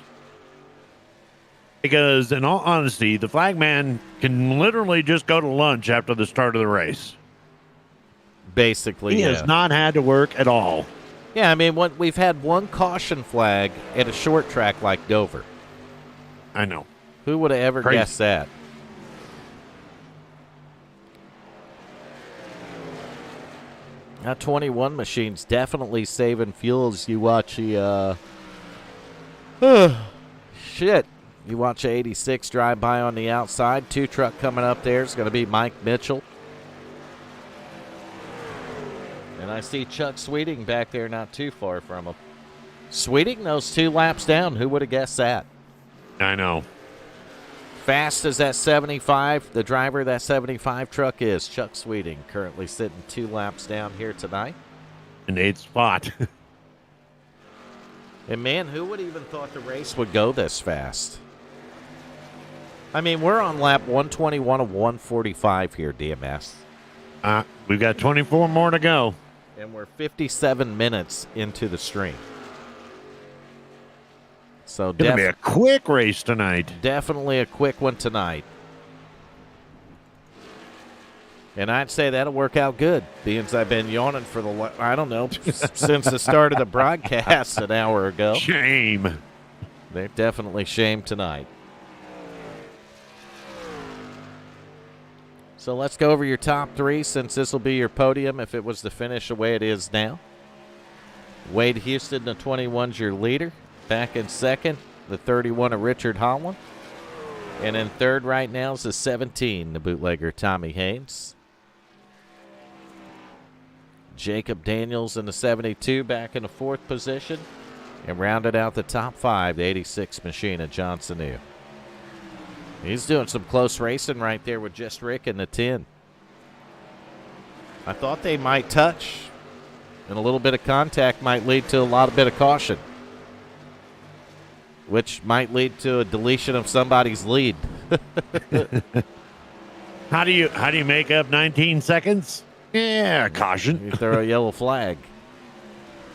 Because, in all honesty, the flagman can literally just go to lunch after the start of the race. Basically, he has not had to work at all. Yeah, I mean, we've had one caution flag at a short track like Dover. I know. Who would have ever guessed that? That 21 machine's definitely saving fuel as you watch the, shit. You watch the 86 drive by on the outside. 2 truck coming up there is going to be Mike Mitchell. And I see Chuck Sweeting back there not too far from him. Sweeting those 2 laps down. Who would have guessed that? I know. Fast as that 75, the driver of that 75 truck is, Chuck Sweeting, currently sitting 2 laps down here tonight. In 8th spot. And man, who would even thought the race would go this fast? I mean, we're on lap 121 of 145 here, DMS. We've got 24 more to go. And we're 57 minutes into the stream. So It's going to be a quick race tonight. Definitely a quick one tonight. And I'd say that'll work out good, being as I've been yawning for since the start of the broadcast an hour ago. Shame. They're definitely shamed tonight. So let's go over your top 3, since this will be your podium if it was to finish the way it is now. Wade Houston, the 21's your leader. Back in second, the 31 of Richard Holland. And in third right now is the 17, the bootlegger Tommy Haynes. Jacob Daniels in the 72 back in the 4th position. And rounded out the top 5, the 86 machine of John Sanu. He's doing some close racing right there with Just Rick in the 10. I thought they might touch, and a little bit of contact might lead to a bit of caution, which might lead to a deletion of somebody's lead. How do you make up 19 seconds? Yeah, caution. You throw a yellow flag.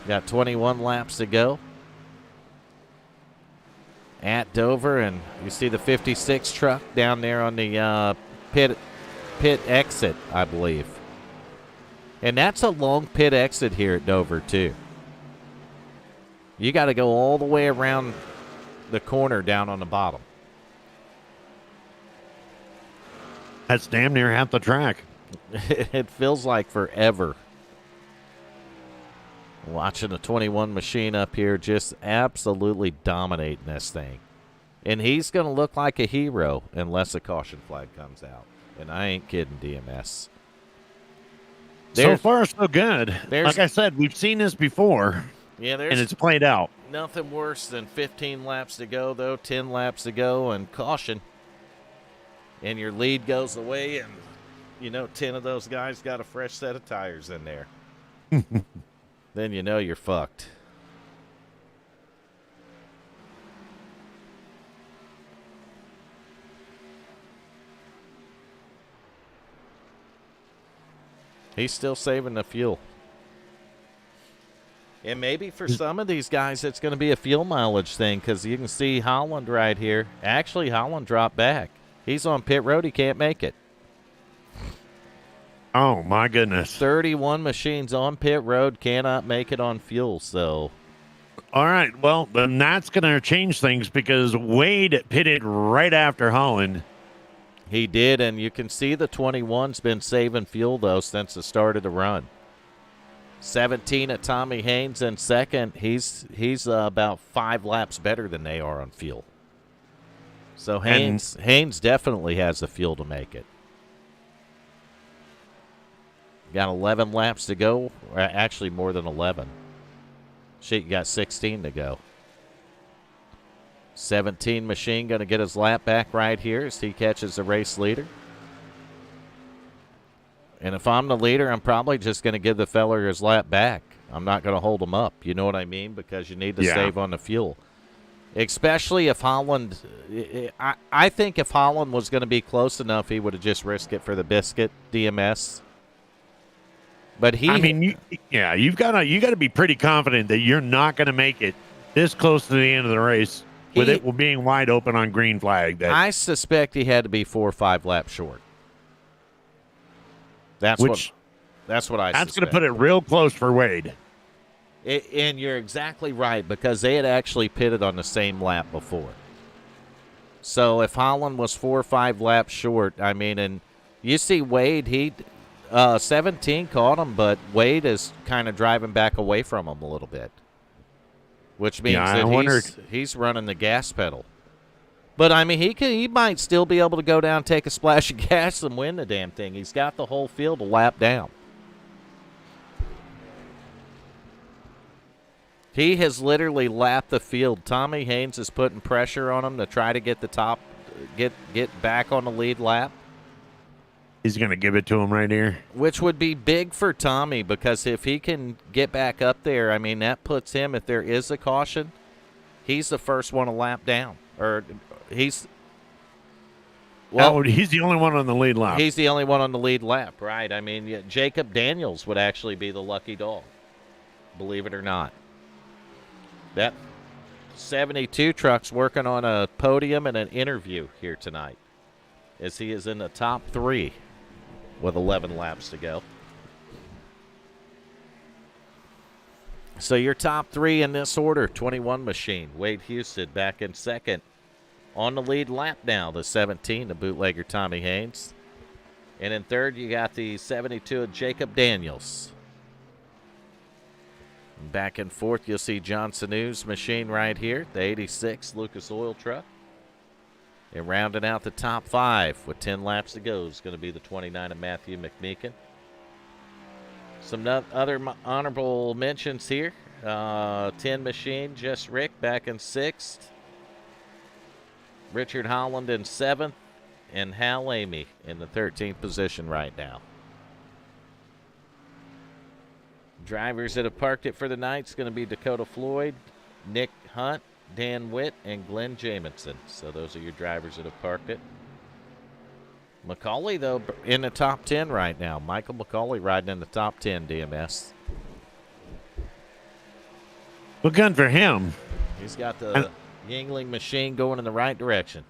Got 21 laps to go at Dover, and you see the 56 truck down there on the pit exit, I believe. And that's a long pit exit here at Dover, too. You got to go all the way around the corner down on the bottom. That's damn near half the track. It feels like forever. Watching the 21 machine up here just absolutely dominating this thing. And he's going to look like a hero unless a caution flag comes out. And I ain't kidding, DMS. So far, so good. Like I said, we've seen this before. Yeah, and it's played out. Nothing worse than 15 laps to go, though. 10 laps to go and caution. And your lead goes away, and you know 10 of those guys got a fresh set of tires in there. Then you know you're fucked. He's still saving the fuel. And maybe for some of these guys, it's going to be a fuel mileage thing because you can see Holland right here. Actually, Holland dropped back. He's on pit road. He can't make it. Oh, my goodness. 31 machines on pit road cannot make it on fuel, so. All right, well, then that's going to change things because Wade pitted right after Holland. He did, and you can see the 21's been saving fuel, though, since the start of the run. 17 at Tommy Haynes in second. He's about 5 laps better than they are on fuel. So Haynes definitely has the fuel to make it. Got 11 laps to go, or actually more than 11. Shit, you got 16 to go. 17 machine going to get his lap back right here as he catches the race leader. And if I'm the leader, I'm probably just going to give the feller his lap back. I'm not going to hold him up. You know what I mean? Because you need to save on the fuel. Especially if Holland, I think if Holland was going to be close enough, he would have just risked it for the biscuit, DMS. But he, I mean, you've got to be pretty confident that you're not going to make it this close to the end of the race with it being wide open on green flag. I suspect he had to be 4 or 5 laps short. That's what I suspect. That's going to put it real close for Wade. And you're exactly right, because they had actually pitted on the same lap before. So if Holland was 4 or 5 laps short, I mean, and you see Wade, 17 caught him, but Wade is kind of driving back away from him a little bit, which means that he's running the gas pedal. But, I mean, he might still be able to go down, take a splash of gas, and win the damn thing. He's got the whole field to lap down. He has literally lapped the field. Tommy Haynes is putting pressure on him to try to get the top, get back on the lead lap. He's going to give it to him right here. Which would be big for Tommy, because if he can get back up there, I mean, that puts him, if there is a caution, he's the first one to lap down. He's the only one on the lead lap. He's the only one on the lead lap, right? I mean, Jacob Daniels would actually be the lucky dog, believe it or not. That 72 truck's working on a podium and an interview here tonight, as he is in the top 3 with 11 laps to go. So your top 3 in this order: 21 machine, Wade Houston back in second. On the lead lap now, the 17, the bootlegger Tommy Haynes. And in third, you got the 72 of Jacob Daniels. And back and forth, you'll see John Sanu's machine right here, the 86 Lucas Oil truck. And rounding out the top 5 with 10 laps to go is going to be the 29 of Matthew McMeekin. Some other honorable mentions here. 10 machine, Just Rick back in 6th. Richard Holland in 7th. And Hal Amy in the 13th position right now. Drivers that have parked it for the night is going to be Dakota Floyd, Nick Hunt, Dan Witt, and Glenn Jamison. So those are your drivers that have parked it. McCauley, though, in the top 10 right now. Michael McCauley riding in the top 10, DMS. Well, good for him. He's got the Yingling machine going in the right direction.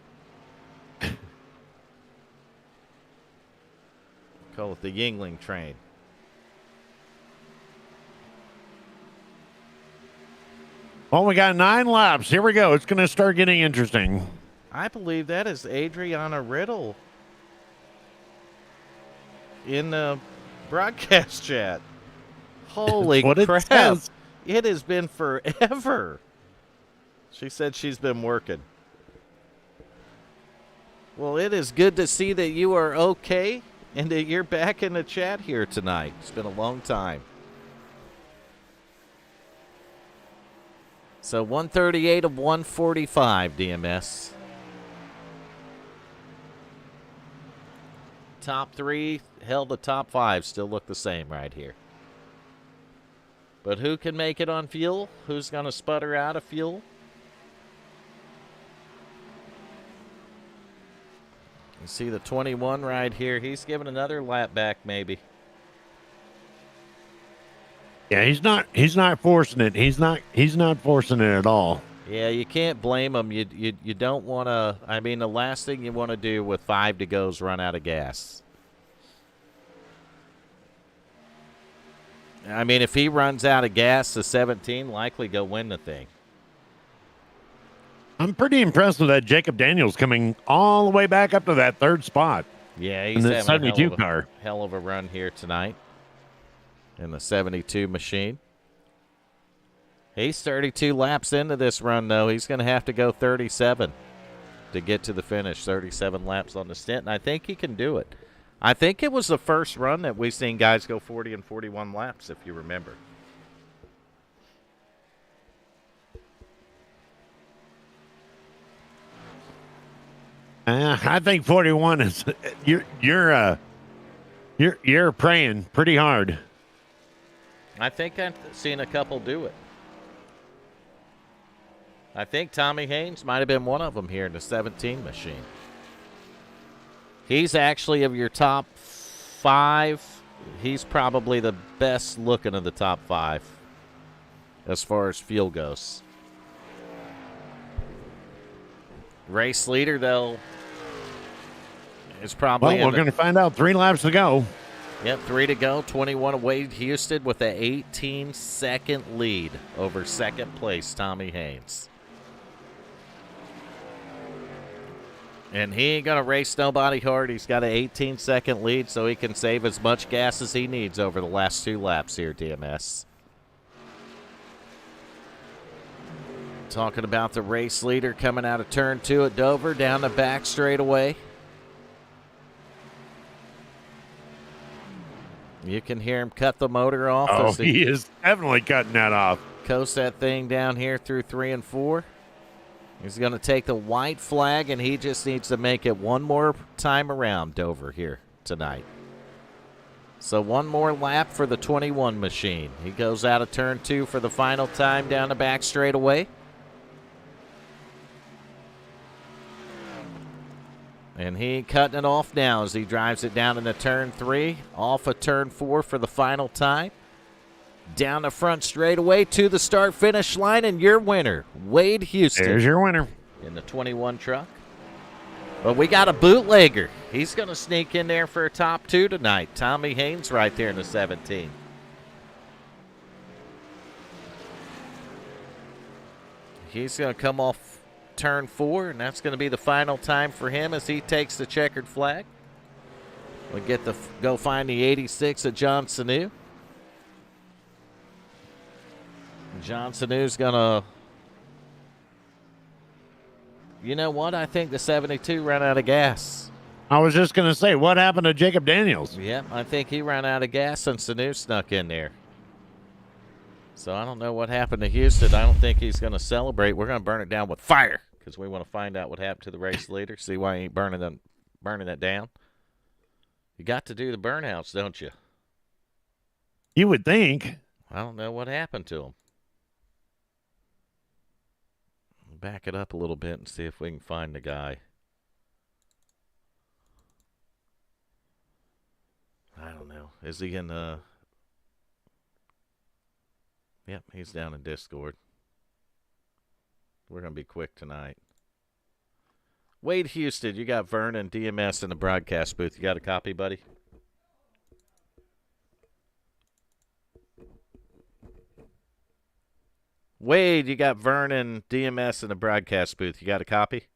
Call it the Yingling train. Well, we got 9 laps. Here we go. It's going to start getting interesting. I believe that is Adriana Riddle in the broadcast chat. Holy crap. It has been forever. She said she's been working. Well, it is good to see that you are okay and that you're back in the chat here tonight. It's been a long time. So 138 of 145, DMS. top 3, hell, the top 5 still look the same right here. But who can make it on fuel? Who's going to sputter out of fuel? You see the 21 right here. He's giving another lap back, maybe. Yeah, he's not forcing it. He's not forcing it at all. Yeah, you can't blame him. You don't want to. I mean, the last thing you want to do with 5 to go is run out of gas. I mean, if he runs out of gas, the 17 likely go win the thing. I'm pretty impressed with that Jacob Daniels coming all the way back up to that 3rd spot. Yeah, in he's the having 72 car. Hell of a run here tonight in the 72 machine. He's 32 laps into this run, though. He's going to have to go 37 to get to the finish. 37 laps on the stint, and I think he can do it. I think it was the first run that we've seen guys go 40 and 41 laps, if you remember. I think 41 is you're praying pretty hard. I think I've seen a couple do it. I think Tommy Haynes might have been one of them here in the 17 machine. He's actually of your top 5. He's probably the best looking of the top 5 as far as fuel goes. Race leader, though, is probably. Well, we're going to find out. 3 laps to go. Yep, 3 to go. 21 Wade Houston with an 18-second lead over second place Tommy Haynes. And he ain't going to race nobody hard. He's got an 18-second lead, so he can save as much gas as he needs over the last 2 laps here, DMS. Talking about the race leader coming out of turn 2 at Dover, down the back straightaway. You can hear him cut the motor off. Oh, as he is definitely cutting that off. Coast that thing down here through 3 and 4. He's going to take the white flag, and he just needs to make it one more time around Dover here tonight. So one more lap for the 21 machine. He goes out of turn 2 for the final time down the back straightaway. And he cutting it off now as he drives it down into turn 3, off of turn 4 for the final time. Down the front straightaway to the start-finish line, and your winner, Wade Houston. There's your winner. In the 21 truck. But we got a bootlegger. He's going to sneak in there for a top 2 tonight. Tommy Haynes right there in the 17. He's going to come off turn 4, and that's going to be the final time for him as he takes the checkered flag. We get to go find the 86 of John Sanu. John Sanu's going to, you know what? I think the 72 ran out of gas. I was just going to say, what happened to Jacob Daniels? Yeah, I think he ran out of gas and Sanu snuck in there. So I don't know what happened to Houston. I don't think he's going to celebrate. We're going to burn it down with fire because we want to find out what happened to the race leader, see why he ain't burning it down. You got to do the burnouts, don't you? You would think. I don't know what happened to him. Back it up a little bit and see if we can find the guy. I don't know. Is he in Yep, he's down in Discord. We're going to be quick tonight. Wade Houston, you got Vernon DMS in the broadcast booth. You got a copy, buddy? Wade, you got Vernon DMS in the broadcast booth. You got a copy?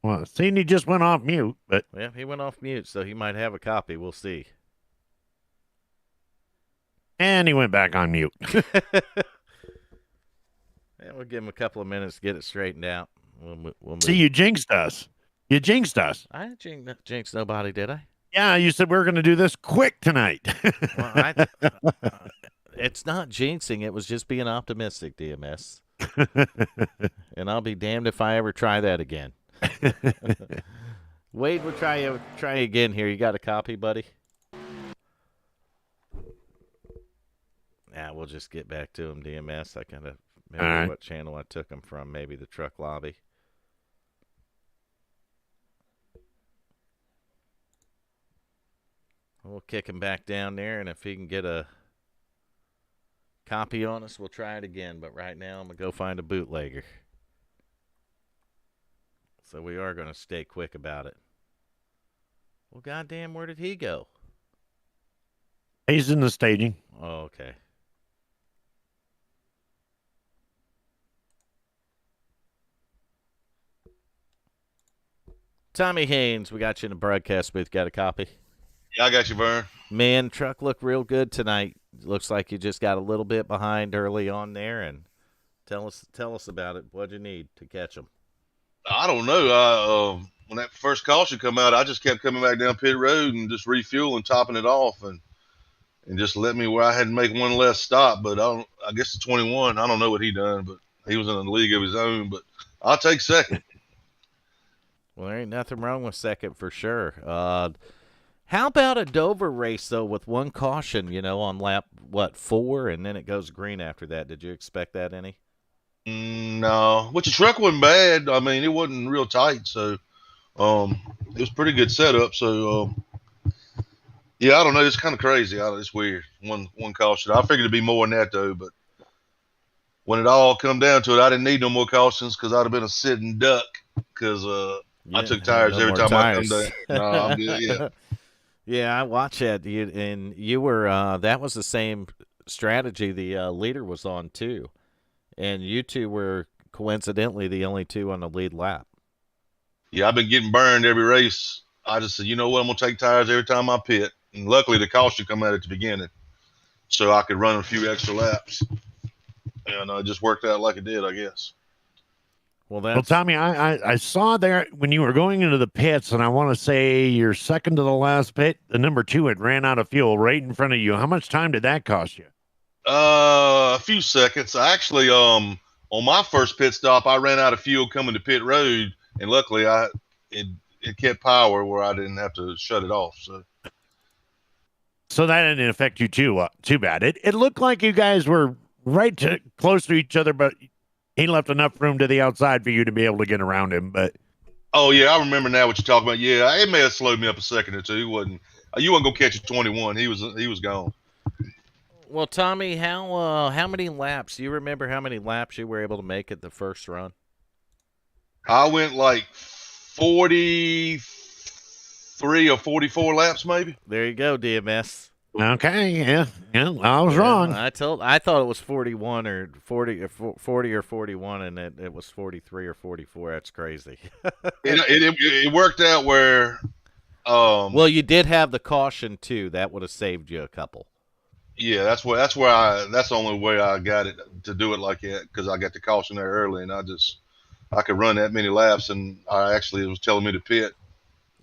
Well, seeing he just went off mute, but Yeah, he went off mute, so he might have a copy. We'll see. and he went back on mute. Yeah, we'll give him a couple of minutes to get it straightened out. We'll move. See, you jinxed us. You jinxed us. I didn't jinx nobody, did I? Yeah, you said we were going to do this quick tonight. Well, it's not jinxing. It was just being optimistic, DMS. And I'll be damned if I ever try that again. Wade, we'll try again here. You got a copy, buddy? Yeah, we'll just get back to him, DMS. I kind of remember right. what channel I took him from, maybe the truck lobby. We'll kick him back down there, and if he can get a copy on us, we'll try it again. But right now, I'm going to go find a bootlegger. So we are going to stay quick about it. Well, goddamn, where did he go? He's in the staging. Oh, okay. Tommy Haynes, we got you in the broadcast booth. Got a copy? Yeah, I got you, Vern. Man, truck looked real good tonight. Looks like you just got a little bit behind early on there, and tell us about it. What'd you need to catch them? I don't know. When that first caution come out, I just kept coming back down pit road and just refueling, topping it off, and just let me where I had to make one less stop. But I guess the 21. I don't know what he done, but he was in a league of his own. But I'll take second. Well, there ain't nothing wrong with second for sure. How about a Dover race, though, with one caution, on lap, 4, and then it goes green after that? Did you expect that any? No. Which the truck wasn't bad. I mean, it wasn't real tight, so it was pretty good setup. So, yeah, I don't know. It's kind of crazy. It's weird. One caution. I figured it'd be more than that, though, but when it all come down to it, I didn't need no more cautions because I'd have been a sitting duck because I took tires every time I come down. No, I'm good, yeah. Yeah, I watched that, and you were that was the same strategy the leader was on too, and you two were coincidentally the only two on the lead lap. Yeah, I've been getting burned every race. I just said, you know what, I'm gonna take tires every time I pit, and luckily the caution come out at the beginning, so I could run a few extra laps, and it just worked out like it did, I guess. Well, Tommy, I saw there when you were going into the pits, and I want to say you're second to the last pit. The number 2 had ran out of fuel right in front of you. How much time did that cost you? A few seconds. I actually, on my first pit stop, I ran out of fuel coming to pit road, and luckily it kept power where I didn't have to shut it off. So that didn't affect you too bad. It looked like you guys were close to each other, but he left enough room to the outside for you to be able to get around him. But oh yeah, I remember now what you're talking about. Yeah, it may have slowed me up a second or two. You wasn't gonna catch a 21. He was gone. Well, Tommy, how many laps? Do you remember how many laps you were able to make at the first run? I went like 43 or 44 laps, maybe. There you go, DMS. Okay, yeah, I was wrong. I thought it was 41 or 40 or 41, and it was 43 or 44. That's crazy. it worked out where. Well, you did have the caution too. That would have saved you a couple. Yeah, that's the only way I got it to do it like that, because I got the caution there early, and I could run that many laps, and it was telling me to pit.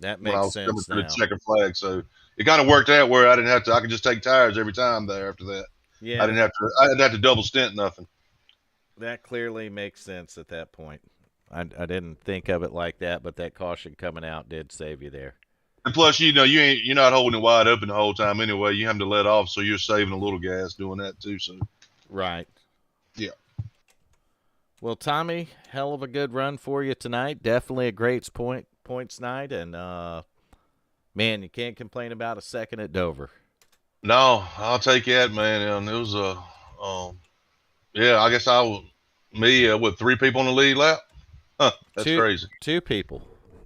That makes sense. Coming through the second flag, so it kind of worked out where I didn't have to. I could just take tires every time there after that. Yeah, I didn't have to double stint nothing. That clearly makes sense at that point. I didn't think of it like that, but that caution coming out did save you there. And plus, you're not holding it wide open the whole time anyway. You have to let off, so you're saving a little gas doing that too. So, right. Yeah. Well, Tommy, hell of a good run for you tonight. Definitely a great points night, and man, you can't complain about a second at Dover. No, I'll take that, man. And it was yeah, I guess with 3 people on the lead lap. Huh, that's crazy. 2 people.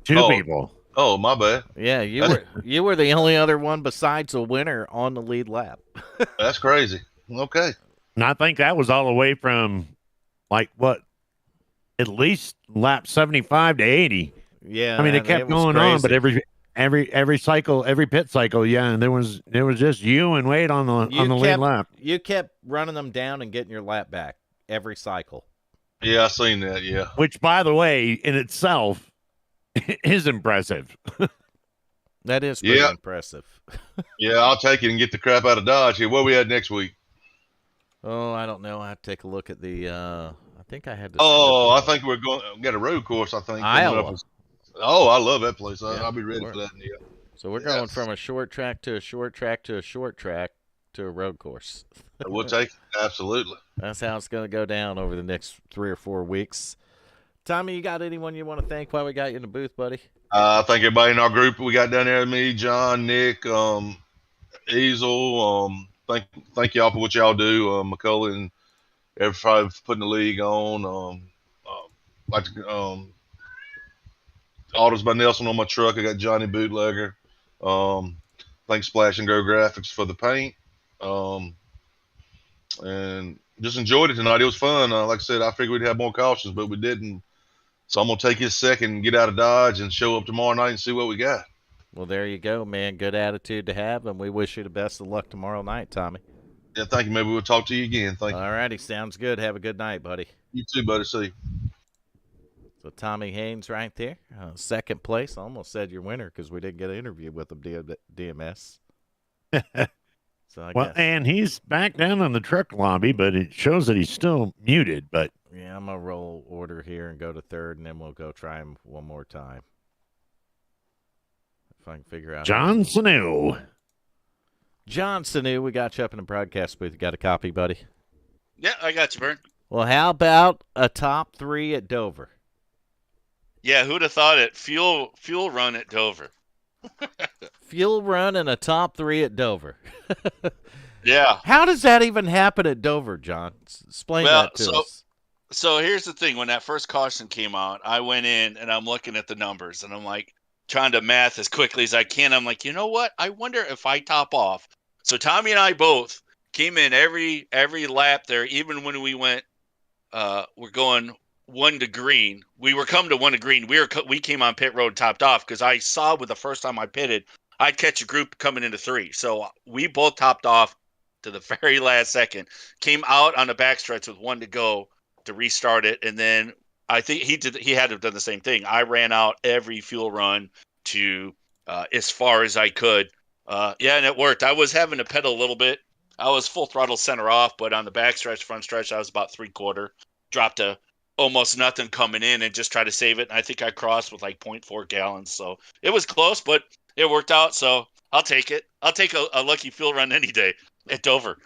2 people. Oh, my bad. Yeah, you were the only other one besides the winner on the lead lap. That's crazy. Okay. And I think that was all the way from at least lap 75 to 80. Yeah. I mean, it kept going on, but every cycle, every pit cycle, yeah, and there was just you and Wade on the lead lap. You kept running them down and getting your lap back every cycle. Yeah, I seen that, yeah. Which, by the way, in itself is impressive. That is pretty impressive. Yeah, I'll take it and get the crap out of Dodge here. Where we at next week? Oh, I don't know. I have to take a look at the I think I had to. I think we got a road course, I think. Iowa. Oh, I love that place. Yeah, I'll be ready we're- for that. Yeah. so we're going Yes. from a short track to a short track to a short track to a road course. We'll take it. Absolutely. That's how it's going to go down over the next 3 or 4 weeks. Tommy, you got anyone you want to thank while we got you in the booth, buddy? I thank everybody in our group we got down there. Me, John, Nick, Easel. Thank y'all for what y'all do. McCullough and everybody for putting the league on. Like Autos by Nelson on my truck. I got Johnny Bootlegger. Thanks Splash and Go Graphics for the paint. And just enjoyed it tonight. It was fun. Like I said, I figured we'd have more cautions, but we didn't. So I'm gonna take his second, get out of Dodge, and show up tomorrow night and see what we got. Well, there you go, man. Good attitude to have, and we wish you the best of luck tomorrow night, Tommy. Yeah, thank you. Maybe we'll talk to you again. Thank you. All righty, sounds good. Have a good night, buddy. You too, buddy. See you. So Tommy Haynes right there, second place. I almost said your winner because we didn't get an interview with him, DMS. So I Well, guess. and he's back down in the truck lobby, but it shows that he's still muted. But Yeah, I'm going to roll order here and go to third, and then we'll go try him one more time. If I can figure out. John Sanu. John Sanu, we got you up in the broadcast booth. You got a copy, buddy? Yeah, I got you, Vern. Well, how about a top 3 at Dover? Yeah, who'd have thought it? Fuel run at Dover. Fuel run and a top 3 at Dover. Yeah. How does that even happen at Dover, John? Explain that to us. So here's the thing. When that first caution came out, I went in and I'm looking at the numbers and I'm like trying to math as quickly as I can. I'm like, you know what? I wonder if I top off. So Tommy and I both came in every lap there, even when we went, we're going 1 to green. We were coming to 1 to green. We came on pit road topped off because I saw with the first time I pitted, I'd catch a group coming into 3. So we both topped off to the very last second. Came out on the backstretch with 1 to go to restart it, and then I think he had to have done the same thing. I ran out every fuel run to as far as I could. Yeah, and it worked. I was having to pedal a little bit. I was full throttle center off, but on the backstretch, front stretch, I was about 3/4. Dropped to almost nothing coming in and just try to save it. And I think I crossed with like 0.4 gallons. So it was close, but it worked out. So I'll take it. I'll take a lucky fuel run any day at Dover.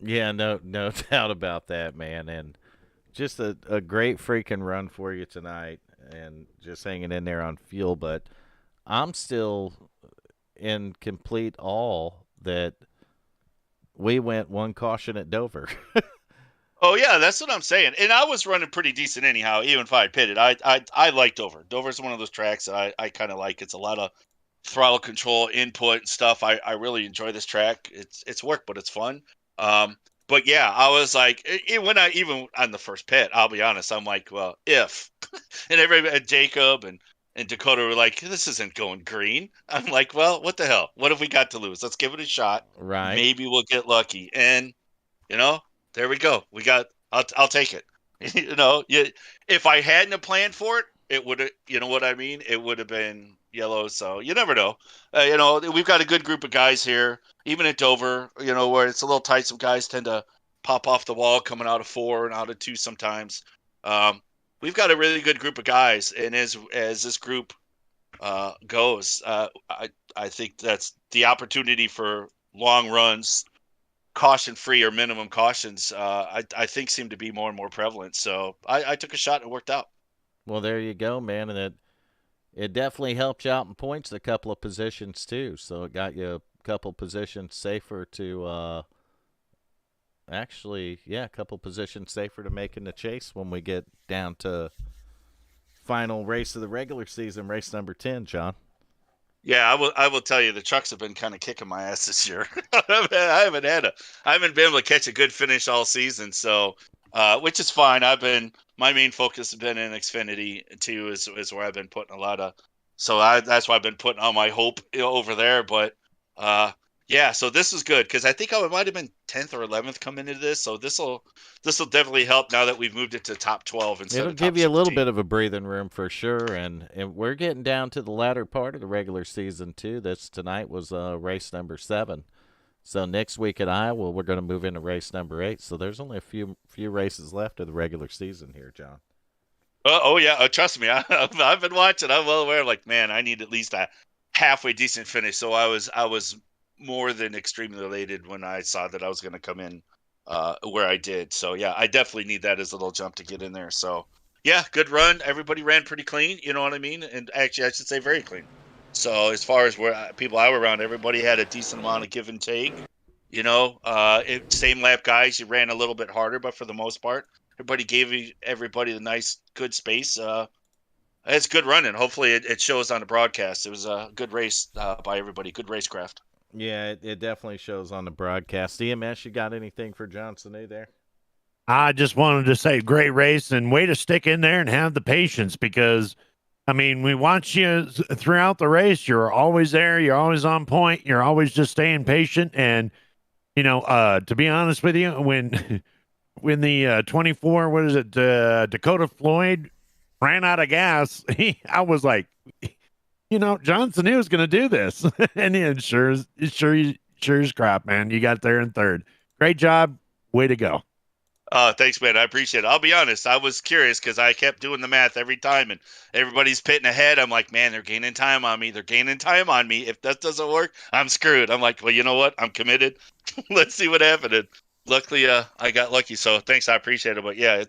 Yeah, no doubt about that, man. And just a great freaking run for you tonight and just hanging in there on fuel. But I'm still in complete awe that we went 1 caution at Dover. Oh yeah, that's what I'm saying. And I was running pretty decent anyhow, even if I had pitted. I like Dover. Dover's one of those tracks that I kind of like. It's a lot of throttle control, input and stuff. I really enjoy this track. It's work, but it's fun. But yeah, I was like, when I even on the first pit, I'll be honest, I'm like, well, if and everybody, Jacob and Dakota were like, this isn't going green. I'm like, well, what the hell? What have we got to lose? Let's give it a shot. Right. Maybe we'll get lucky. And there we go. I'll take it. If I hadn't planned for it, it would have, you know what I mean? It would have been yellow. So you never know. We've got a good group of guys here, even at Dover, where it's a little tight. Some guys tend to pop off the wall coming out of 4 and out of 2 sometimes. We've got a really good group of guys. And as this group goes, I think that's the opportunity for long runs, caution-free or minimum cautions, I think seem to be more and more prevalent. So I took a shot and it worked out. Well, there you go, man. And it definitely helped you out in points a couple of positions, too. So it got you a couple positions safer to a couple positions safer to making the chase when we get down to final race of the regular season, race number 10, John. Yeah, I will tell you the trucks have been kind of kicking my ass this year. I haven't been able to catch a good finish all season, so which is fine. My main focus has been in Xfinity too, is where I've been putting a lot of. So that's why I've been putting all my hope over there. But yeah, so this is good because I think I might have been 10th or 11th coming into this. So this will definitely help now that we've moved it to top 12 instead It'll of top give you a little 16. bit of a breathing room for sure, and we're getting down to the latter part of the regular season too. This tonight was race number 7, so next week at Iowa we're going to move into race number 8. So there's only a few races left of the regular season here, John. Oh yeah, trust me, I've been watching. I'm well aware. Like, man, I need at least a halfway decent finish. So I was more than extremely elated when I saw that I was going to come in where I did. So yeah, I definitely need that as a little jump to get in there. So yeah, good run. Everybody ran pretty clean. You know what I mean? And actually, I should say very clean. So as far as where people I were around, everybody had a decent amount of give and take. Same lap guys, you ran a little bit harder, but for the most part, everybody gave everybody the nice, good space. It's good running. Hopefully, it shows on the broadcast. It was a good race by everybody. Good racecraft. Yeah, it definitely shows on the broadcast. EMS, you got anything for Johnson A there? I just wanted to say, great race and way to stick in there and have the patience because, I mean, we watch you throughout the race. You're always there. You're always on point. You're always just staying patient. And, to be honest with you, when the 24, what is it, Dakota Floyd ran out of gas, I was like, Johnson knew was going to do this. And it sure is crap, man. You got there in third. Great job. Way to go. Thanks, man. I appreciate it. I'll be honest. I was curious because I kept doing the math every time, and everybody's pitting ahead. I'm like, man, they're gaining time on me. They're gaining time on me. If that doesn't work, I'm screwed. I'm like, well, you know what? I'm committed. Let's see what happened. And luckily, I got lucky. So thanks. I appreciate it. But yeah,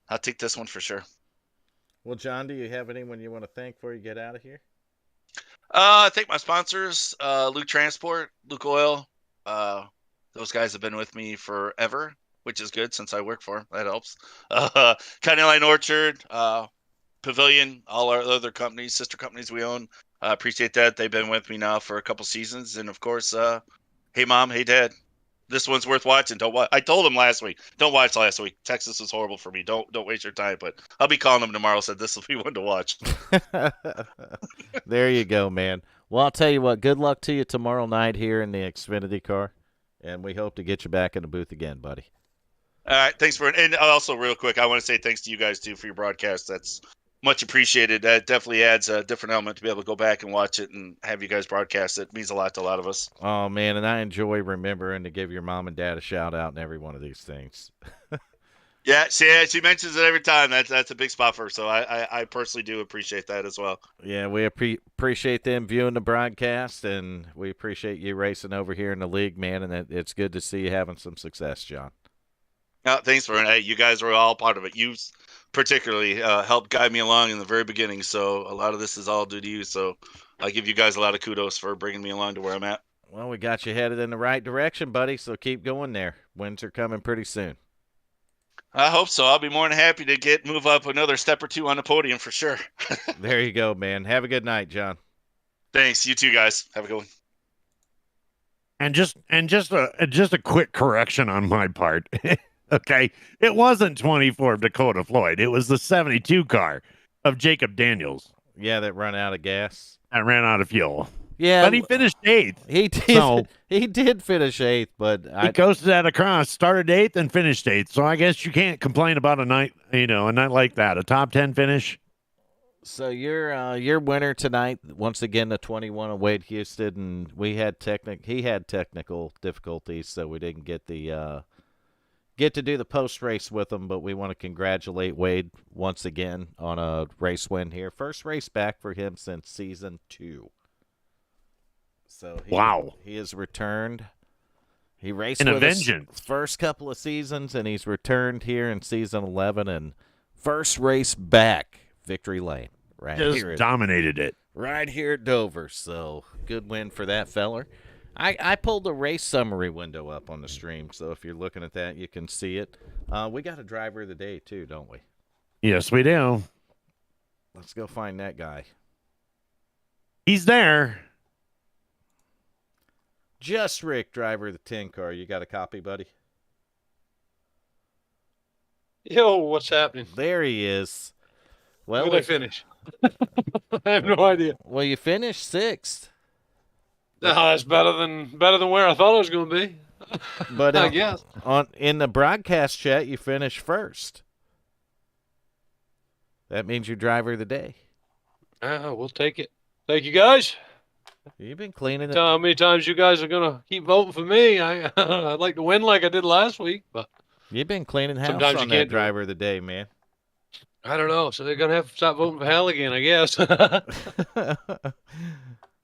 I'll take this one for sure. Well, John, do you have anyone you want to thank before you get out of here? I thank my sponsors, Luke Transport, Luke Oil. Those guys have been with me forever, which is good since I work for them. That helps. County Line Orchard, Pavilion, all our other companies, sister companies we own. I appreciate that. They've been with me now for a couple seasons. And of course, hey, Mom, hey, Dad. This one's worth watching. Don't watch. I told them last week. Don't watch last week. Texas was horrible for me. Don't waste your time. But I'll be calling them tomorrow. Said this will be one to watch. There you go, man. Well, I'll tell you what. Good luck to you tomorrow night here in the Xfinity car, and we hope to get you back in the booth again, buddy. All right, thanks for and also real quick, I want to say thanks to you guys too for your broadcast. That's much appreciated. That definitely adds a different element to be able to go back and watch it and have you guys broadcast it. It means a lot to a lot of us. Oh man, and I enjoy remembering to give your mom and dad a shout out in every one of these things. Yeah, she mentions it every time. That's a big spot for her. So I personally do appreciate that as well. Yeah, we appreciate them viewing the broadcast, and we appreciate you racing over here in the league, man. And it's good to see you having some success, John. Thanks for it. Hey, you guys were all part of it. You particularly helped guide me along in the very beginning. So a lot of this is all due to you. So I give you guys a lot of kudos for bringing me along to where I'm at. Well, we got you headed in the right direction, buddy. So keep going there. Wins are coming pretty soon. I hope so. I'll be more than happy to move up another step or two on the podium for sure. There you go, man. Have a good night, John. Thanks. You too, guys. Have a good one. And just a quick correction on my part. Okay, it wasn't 24 Dakota Floyd. It was the 72 car of Jacob Daniels. Yeah, that run out of gas. That ran out of fuel. Yeah, but he finished 8th. He did. So, he did finish 8th, but he coasted that across, started 8th and finished 8th. So I guess you can't complain about a night like that, a top 10 finish. So your winner tonight, once again, the 21 of Wade Houston. He had technical difficulties, so we didn't get to do the post race with him. But we want to congratulate Wade once again on a race win here, first race back for him since season 2. So he has returned. He raced with us first couple of seasons, and he's returned here in season 11 and first race back, victory lane. Dominated it. Right here at Dover. So good win for that feller. I pulled the race summary window up on the stream, so if you're looking at that, you can see it. We got a driver of the day, too, don't we? Yes, we do. Let's go find that guy. He's there. Just Rick, driver of the 10 car. You got a copy, buddy? Yo, what's happening? There he is. Well, where did I finish? I have no idea. Well, you finished 6th. No, that's better than where I thought I was going to be. But I guess in the broadcast chat, you finished 1st. That means you're driver of the day. We'll take it. Thank you, guys. You've been cleaning it. How many times you guys are going to keep voting for me? I'd like to win like I did last week, but you've been cleaning house sometimes on that driver of the day, man. I don't know. So they're gonna have to stop voting for Hal again, I guess.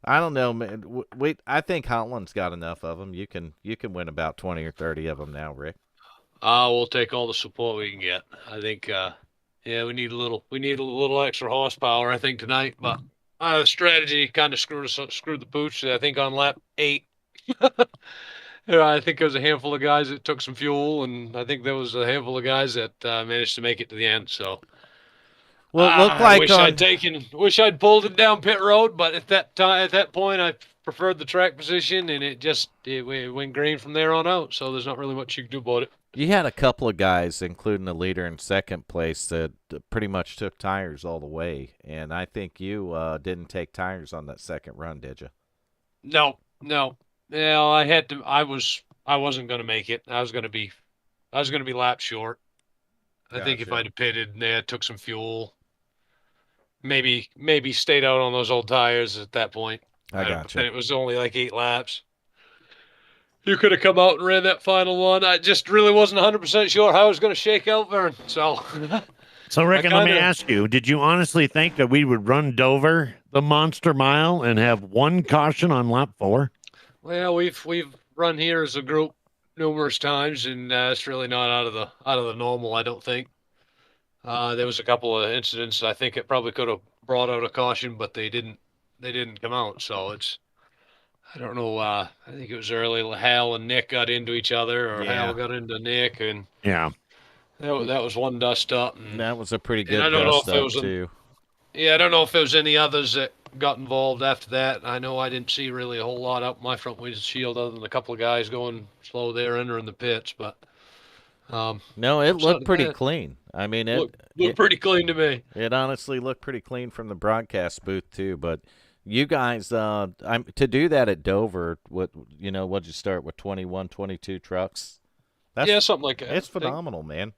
I don't know, man. I think Holland's got enough of them. You can win about 20 or 30 of them now, Rick. We'll take all the support we can get. I think, yeah, we need a little extra horsepower. I think tonight, but the strategy kind of screwed the pooch. I think on lap 8, yeah, I think there was a handful of guys that took some fuel, and I think there was a handful of guys that managed to make it to the end. So Well, it looked I like on. wish I'd pulled it down pit road, but at that point, I preferred the track position, and it went green from there on out. So there's not really much you can do about it. You had a couple of guys, including the leader in second place, that pretty much took tires all the way, and I think you didn't take tires on that second run, did you? No, no. Yeah, I had to. I wasn't going to make it. I was going to be lap short. I think if Gotcha. I'd have pitted, yeah, took some fuel, maybe stayed out on those old tires at that point. I But then gotcha. it was only like 8 laps. You could have come out and ran that final one. I just really wasn't 100% sure how it was going to shake out, Vern. So, So, Rick, and let me kinda- ask you, did you honestly think that we would run Dover the Monster Mile and have one caution on lap 4? well, we've run here as a group numerous times, and it's really not out of the normal. I don't think. There was a couple of incidents. I think it probably could have brought out a caution, but they didn't. They didn't come out. So it's. I don't know. I think it was early. Hal and Nick got into each other, or Yeah. Hal got into Nick, and Yeah. that was one dust up. That was a pretty And I good don't know dust if it up was too. yeah, I don't know if there was any others that got involved after that. I know I didn't see really a whole lot up my front windshield other than a couple of guys going slow there entering the pits, but No, it outside looked of pretty that, clean. I mean, looked pretty clean to me. it honestly looked pretty clean from the broadcast booth too. But you guys, to do that at Dover, what'd you start with 21, 22 trucks? That's Yeah, something like that. it's I think. phenomenal, man.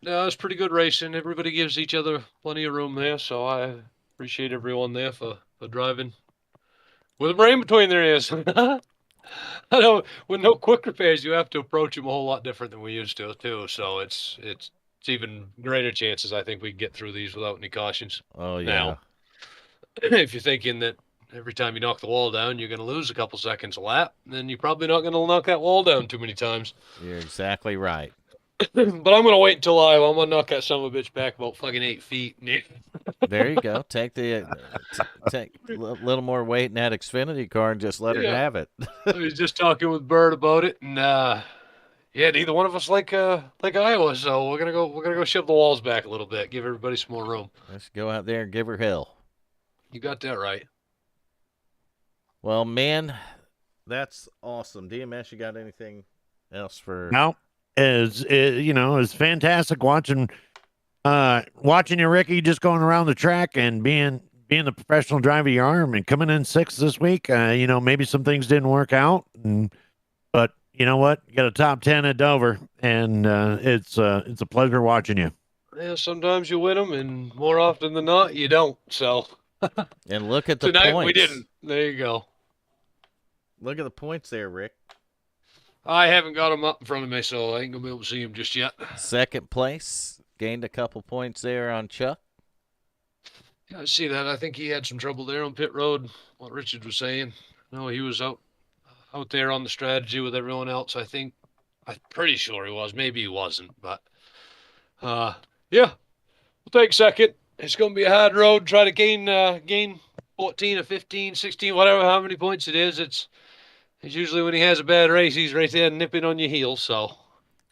No, it's pretty good racing. Everybody gives each other plenty of room there, so I appreciate everyone there for driving with a brain between their ears. I know with no quick repairs, you have to approach them a whole lot different than we used to too. So it's even greater chances I think we can get through these without any cautions. Oh yeah, Now, if you're thinking that every time you knock the wall down, you're going to lose a couple seconds a lap, then you're probably not going to knock that wall down too many times. you're exactly right. But I'm going to wait until I'm going to knock that son of a bitch back about fucking 8 feet. There you go. Take take a little more weight in that Xfinity car and just let her Yeah. have it. I was just talking with Bird about it, and yeah, neither one of us like Iowa, so we're gonna go shove the walls back a little bit, give everybody some more room. Let's go out there and give her hell. You got that right. Well, man, that's awesome. DMS, you got anything else for? No, it's fantastic watching you, Ricky, just going around the track and being the professional driver you are and coming in 6th this week. Maybe some things didn't work out, but you know what? You got a top 10 at Dover, and it's a pleasure watching you. Yeah, sometimes you win them, and more often than not, you don't. So And look at the tonight points. we didn't. There you go. Look at the points there, Rick. I haven't got them up in front of me, so I ain't gonna be able to see them just yet. Second place, gained a couple points there on Chuck. Yeah, I see that. I think he had some trouble there on pit road. What Richard was saying. No, he was out there on the strategy with everyone else. I'm pretty sure he was. Maybe he wasn't, but yeah, we'll take second. It's going to be a hard road. Try to gain 14 or 15, 16, whatever, how many points it is. It's usually when he has a bad race, he's right there nipping on your heels. So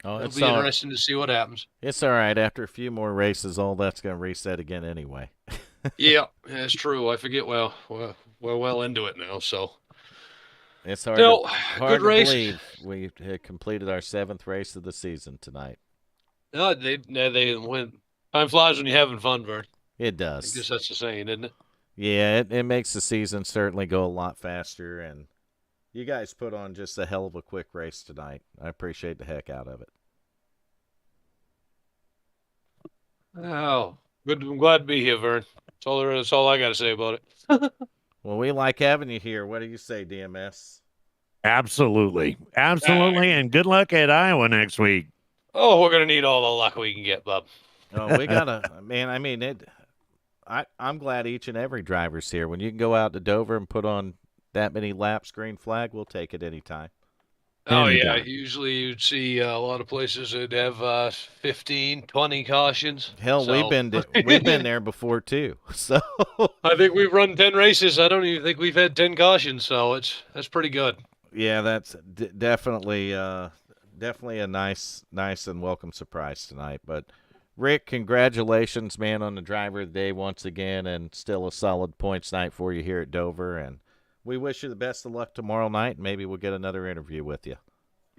it'll be interesting to see what happens. It's all right. After a few more races, all that's going to reset again anyway. Yeah, that's true. I forget. Well, we're well into it now, so. It's hard, No, hard good to race. believe we had completed our 7th race of the season tonight. No, they went. Time flies when you're having fun, Vern. It I does. guess that's the saying, isn't it? Yeah, it makes the season certainly go a lot faster, and you guys put on just a hell of a quick race tonight. I appreciate the heck out of it. Oh, good. I'm glad to be here, Vern. That's all there is. That's all I got to say about it. Well, we like having you here. What do you say, DMS? Absolutely. And good luck at Iowa next week. Oh, we're gonna need all the luck we can get, bub. Oh, we gotta, man. I mean, I'm glad each and every driver's here. When you can go out to Dover and put on that many laps, green flag, we'll take it anytime. Oh yeah, Anytime. usually you'd see a lot of places that have 15, 20 cautions. Hell, we've So been we've been there before too. So I think we've run 10 races. I don't even think we've had 10 cautions, so that's pretty good. yeah, that's definitely a nice and welcome surprise tonight. But Rick, congratulations, man, on the driver of the day once again, and still a solid points night for you here at Dover. And we wish you the best of luck tomorrow night. Maybe we'll get another interview with you.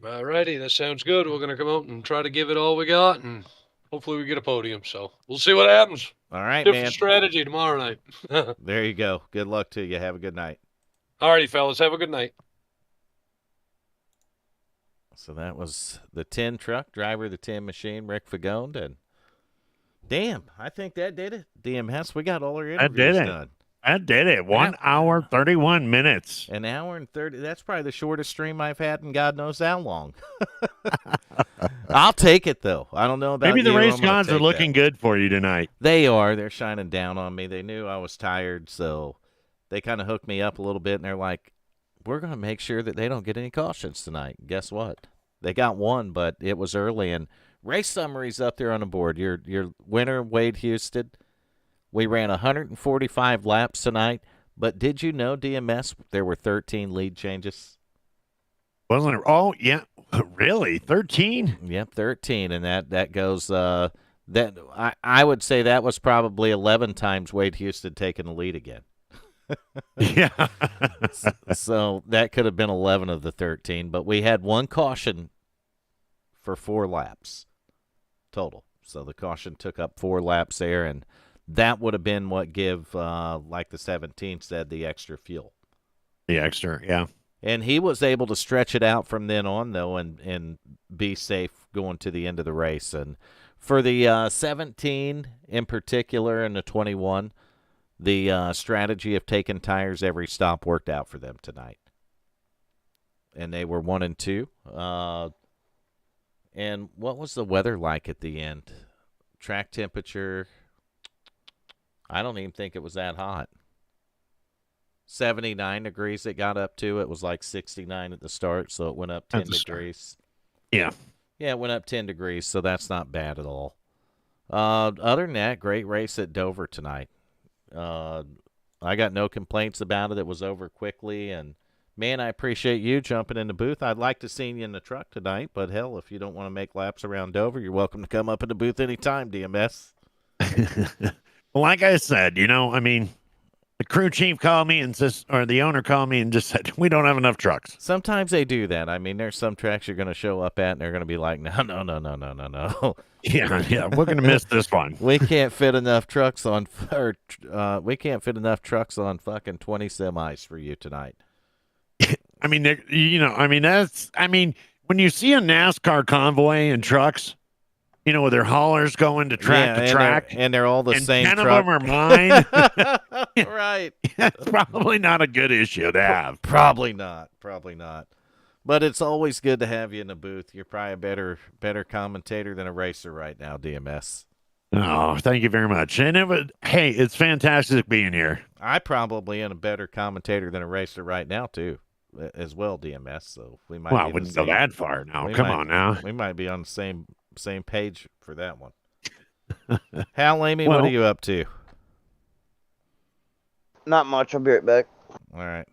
Alrighty, that sounds good. We're gonna come out and try to give it all we got, and hopefully we get a podium. So we'll see what happens. All right, Different man. strategy tomorrow night. There you go. Good luck to you. Have a good night. Alrighty, fellas, have a good night. So that was the 10 truck driver of the 10 machine, Rick Fagone. And damn, I think that did it. DMS, we got all our interviews done. That did it. 1 hour, 31 minutes. An hour and 30. That's probably the shortest stream I've had in God knows how long. I'll take it, though. I don't know about Maybe the you. race I'm gonna gods are take looking that. good for you tonight. They are. They're shining down on me. They knew I was tired, so they kind of hooked me up a little bit, and they're like, we're going to make sure that they don't get any cautions tonight. Guess what? They got one, but it was early, and race summaries up there on the board. Your winner, Wade Houston. We ran 145 laps tonight. But did you know, DMS, there were 13 lead changes? Wasn't it? Oh, yeah. Really? 13? Yep, 13. And that goes I would say that was probably 11 times Wade Houston taking the lead again. Yeah. So that could have been 11 of the 13, but we had one caution for 4 laps total. So the caution took up 4 laps there, and that would have been what give, like the 17 said, the extra fuel. The extra, yeah. And he was able to stretch it out from then on, though, and be safe going to the end of the race. And for the 17 in particular and the 21, the strategy of taking tires every stop worked out for them tonight. And they were 1 and 2. And what was the weather like at the end? Track temperature, I don't even think it was that hot. 79 degrees it got up to. It was like 69 at the start, so it went up 10 degrees. Yeah. Yeah, it went up 10 degrees, so that's not bad at all. Other than that, great race at Dover tonight. I got no complaints about it. It was over quickly, and, man, I appreciate you jumping in the booth. I'd like to see you in the truck tonight, but, hell, if you don't want to make laps around Dover, you're welcome to come up in the booth anytime, DMS. Well, like I said, I mean, the crew chief called me and or the owner called me and just said, we don't have enough trucks. Sometimes they do that. I mean, there's some tracks you're going to show up at, and they're going to be like, no. Yeah, we're going to miss this one. We can't fit enough trucks on, we can't fit enough trucks on fucking 20 semis for you tonight. I mean, when you see a NASCAR convoy and trucks, with their haulers going to track to track. And they're all the and same 10 truck. of them are mine. Right. It's probably not a good issue to have. Probably not. But it's always good to have you in the booth. You're probably a better commentator than a racer right now, DMS. Oh, thank you very much. And it's fantastic being here. I probably am a better commentator than a racer right now, too, as well, DMS. So we might. Well, I wouldn't go that far now. Come on now. We might be on the same page for that one. Hal, Amy, what are you up to? Not much. I'll be right back. All right.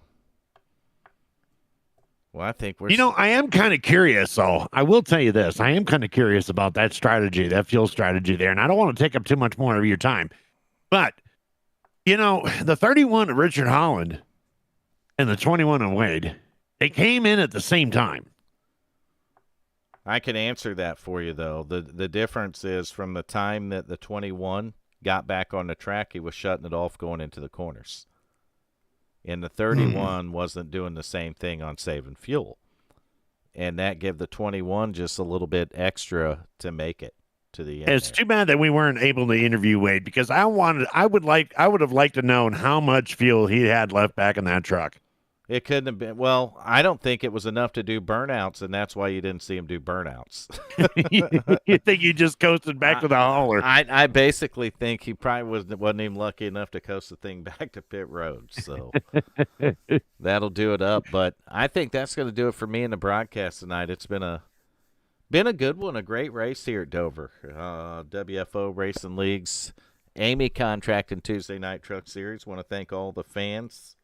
Well, I think we're. I am kind of curious, though. I will tell you this. I am kind of curious about that strategy, that fuel strategy there. And I don't want to take up too much more of your time. But, the 31 of Richard Holland and the 21 of Wade, they came in at the same time. I can answer that for you, though. The difference is from the time that the 21 got back on the track, he was shutting it off going into the corners. And the 31 wasn't doing the same thing on saving fuel. And that gave the 21 just a little bit extra to make it to the end. It's too bad that we weren't able to interview Wade, because I would have liked to know how much fuel he had left back in that truck. It couldn't have been. Well, I don't think it was enough to do burnouts, and that's why you didn't see him do burnouts. You think you just coasted back to the hauler? I basically think he probably wasn't even lucky enough to coast the thing back to pit road. So that'll do it up. But I think that's going to do it for me in the broadcast tonight. It's been a good one, a great race here at Dover. WFO Racing League's Amy contract and Tuesday Night Truck Series. Want to thank all the fans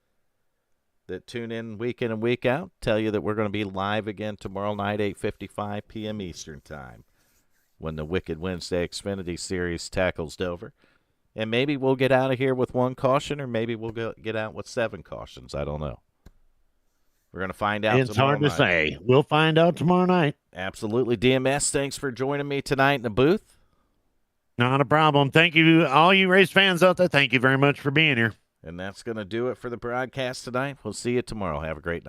that tune in week and week out. Tell you that we're going to be live again tomorrow night, 8:55 p.m. Eastern Time, when the Wicked Wednesday Xfinity Series tackles Dover. And maybe we'll get out of here with 1 caution, or maybe we'll get out with 7 cautions. I don't know. We're going to find out It's tomorrow hard to night. say. We'll find out tomorrow night. Absolutely. DMS, thanks for joining me tonight in the booth. Not a problem. Thank you, all you race fans out there. Thank you very much for being here. And that's going to do it for the broadcast tonight. We'll see you tomorrow. Have a great night.